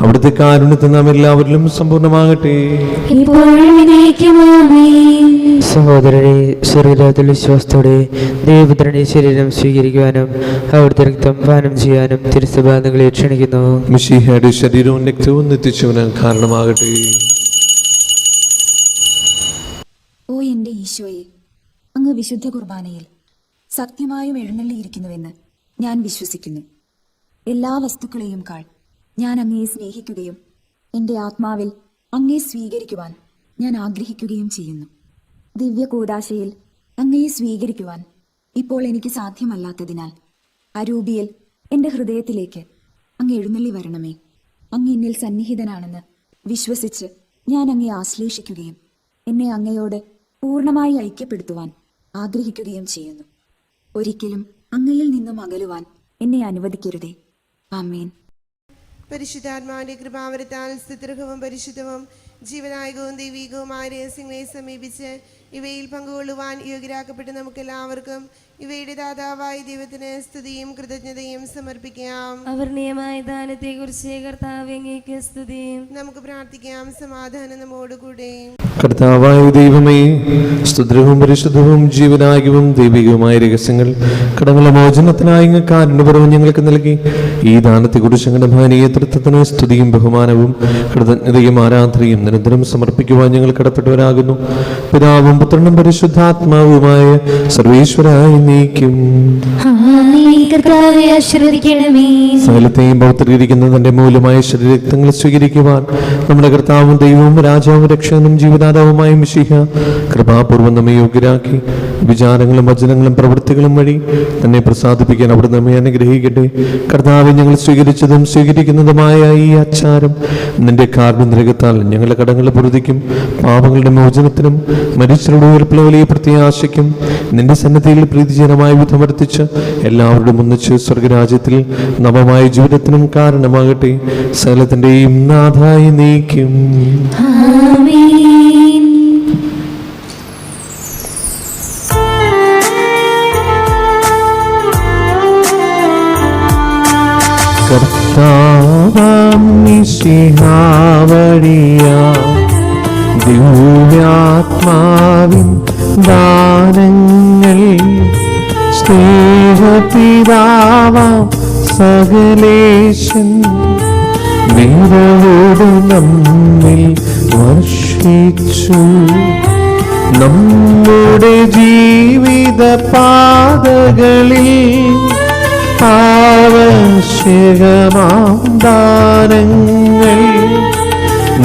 അവിടുത്തെ കാരുണ്യത്തിൽ നാം എല്ലാവരിലും സമ്പൂർണ്ണമാകട്ടെ. ഇപ്പോഴും എന്നേക്കും ആമേൻ. സഹോദരരെ, സ്വർഗ്ഗലോകത്തിൽ വിശ്വാസത്തോടെ ദൈവപുത്രന്റെ ശരീരം സ്വീകരിക്കുവാനും അവിടുത്തെ രക്തം പാനം ചെയ്യാനും തിരുസഭ നിങ്ങളെ ക്ഷണിക്കുന്നു. മിശിഹായുടെ ശരീരവും രക്തവും നിത്യജീവന് കാരണമാകട്ടെ. ഓ എൻ്റെ ഈശോയെ, അങ്ങ് വിശുദ്ധ കുർബാനയിൽ സത്യമായും എഴുന്നള്ളിയിരിക്കുന്നുവെന്ന് ഞാൻ വിശ്വസിക്കുന്നു. എല്ലാ വസ്തുക്കളെയും കാൾ ഞാൻ അങ്ങയെ സ്നേഹിക്കുകയും എൻ്റെ ആത്മാവിൽ അങ്ങയെ സ്വീകരിക്കുവാൻ ഞാൻ ആഗ്രഹിക്കുകയും ചെയ്യുന്നു. ദിവ്യ കൂദാശയിൽ അങ്ങയെ സ്വീകരിക്കുവാൻ ഇപ്പോൾ എനിക്ക് സാധ്യമല്ലാത്തതിനാൽ അരൂപിയിൽ എൻ്റെ ഹൃദയത്തിലേക്ക് അങ്ങ് എഴുന്നള്ളി വരണമേ. അങ്ങ് എന്നിൽ സന്നിഹിതനാണെന്ന് വിശ്വസിച്ച് ഞാൻ അങ്ങയെ ആശ്ലേഷിക്കുകയും എന്നെ അങ്ങയോട് പൂർണ്ണമായി ഐക്യപ്പെടുത്തുവാൻ ആഗ്രഹിക്കുകയും ചെയ്യുന്നു. ഒരിക്കലും അങ്ങയിൽ നിന്നും അകലുവാൻ എന്നെ അനുവദിക്കരുതേ. ആമേൻ. പരിശുദ്ധാത്മാവിന്റെ കൃപാവരത്താൽ സ്തുത്യർഹവും പരിശുദ്ധവും ജീവനായകവും ദൈവികവുമായ രഹസ്യങ്ങളെ സമീപിച്ച് ഇവയിൽ പങ്കുകൊള്ളുവാൻ യോഗ്യരാക്കപ്പെട്ട് നമുക്കെല്ലാവർക്കും ഇവയുടെ ദാതാവായ ദൈവത്തിന് സ്തുതിയും കൃതജ്ഞതയും സമർപ്പിക്കാം. അവർണീയമായ ദാനത്തെ കുറിച്ച് കർത്താവേ അങ്ങേക്ക് സ്തുതി. നമുക്ക് പ്രാർത്ഥിക്കാം. സമാധാനം നമ്മോടുകൂടെ. കർത്താവായ ദൈവമേ, സ്തുത്യർഹവും പരിശുദ്ധവും ജീവനായകവും ദൈവികവുമായ രഹസ്യങ്ങൾ കടങ്ങളുടെ മോചനത്തിനായി അങ്ങ് കാരുണ്യപൂർവ്വം ഞങ്ങൾക്ക് നൽകി. ഈ ദാനത്തെക്കുറിച്ച് ഞങ്ങളുടെ ഭാനീയ തൃത്വത്തിന് സ്തുതിയും ബഹുമാനവും കൃതജ്ഞതയും ആരാധനയും നിരന്തരം സമർപ്പിക്കുവാൻ ഞങ്ങൾ കടപ്പെട്ടവരാകുന്നു. പിതാവും പുത്രനും പരിശുദ്ധാത്മാവുമായ സർവേശ്വരായ നീക്കും. ആമേൻ. കർത്താവേ ആശീർവദിക്കണമേ. സകലത്തെയും ഭൗത്രീകരിക്കുന്ന തന്റെ മൂലമായ ശരീരരക്തങ്ങൾ സ്വീകരിക്കുവാൻ നമ്മുടെ കർത്താവും ദൈവവും രാജാവും രക്ഷകനും ജീവദാതാവുമായ മിശിഹ കൃപാപൂർവ്വം നമ്മെ യോഗ്യരാക്കി. വിചാരങ്ങളും വചനങ്ങളും പ്രവൃത്തികളും വഴി തന്നെ പ്രസാദിപ്പിക്കാൻ അവിടെ നമ്മെ അനുഗ്രഹിക്കട്ടെ. കർത്താവെ, ഞങ്ങൾ സ്വീകരിച്ചതും സ്വീകരിക്കുന്നതുമായ ഈ ആചാരം നിന്റെ കാരുണ്യത്താൽ ഞങ്ങളുടെ കടങ്ങളുടെ പൊറുതിക്കും പാപങ്ങളുടെ മോചനത്തിനും മരിച്ചവരുടെ ഉയർപ്പിലെ വലിയ പ്രത്യാശയ്ക്കും നിന്റെ സന്നദ്ധിയിൽ പ്രീതിജനമായ വിധമർത്തിച്ച് എല്ലാവരുടെയും ഒന്നിച്ച് സ്വർഗരാജ്യത്തിൽ നവമായ ജീവിതത്തിനും കാരണമാകട്ടെ. സകലത്തിന്റെയും നാഥായി നീക്കും. ആമേൻ. കർത്താവാം മിശിഹാവഴിയാം ദിവ്യാത്മാവിൻ ദാനങ്ങൾ സ്നേഹപിതാവാം സകലേശൻ നിറവോട് നമ്മിൽ വർഷിച്ചു. നമ്മുടെ ജീവിത പാതകളിൽ ആവശ്യകമാം ദാനങ്ങൾ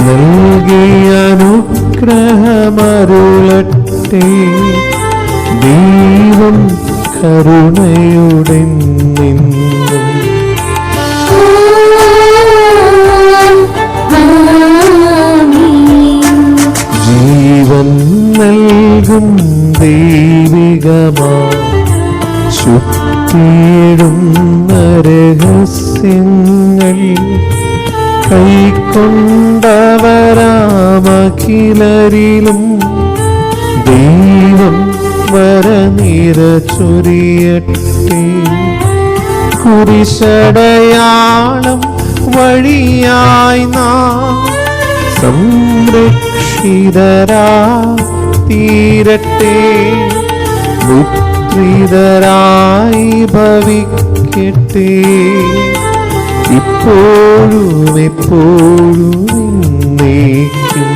നൽകി അനുഗ്രഹമരുളട്ടെ. ദൈവം കരുണയുടെ നിന്നും ജീവൻ നൽകും ദൈവികമാ ശുദ്ധിയിടുന്ന രഹസ്യങ്ങൾ കൈക്കൊണ്ടവരാമഖിലരിലും ദൈവം വരനിര ചൊരിയട്ടെ. കുരിശടയാളം വഴിയായി നാം സംരക്ഷിതരായി തീരട്ടെ. പുത്രിതരായി ഭവിക്കട്ടെ. ഇപ്പോഴും എപ്പോഴും എന്നേക്കും.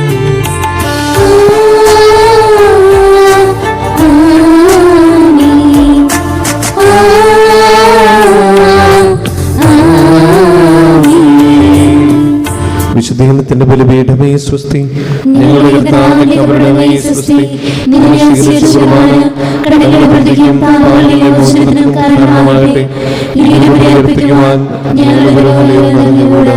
വിശുദ്ധീകരണത്തിന്റെ ബലിപീഠമേ സ്വസ്തി. ഞങ്ങളുടെ കർത്താവിന്റെ കബറിടമേ സ്വസ്തി. ഞങ്ങൾ സ്വീകരിച്ച കുർബാന കടങ്ങളുടെ പ്രതിക്കും പാപങ്ങളുടെ മോചനത്തിനും കാരണമാകട്ടെ. ഈ ബലി അർപ്പിക്കുവാൻ ഞങ്ങളുടെ ബലഹീനതയോട്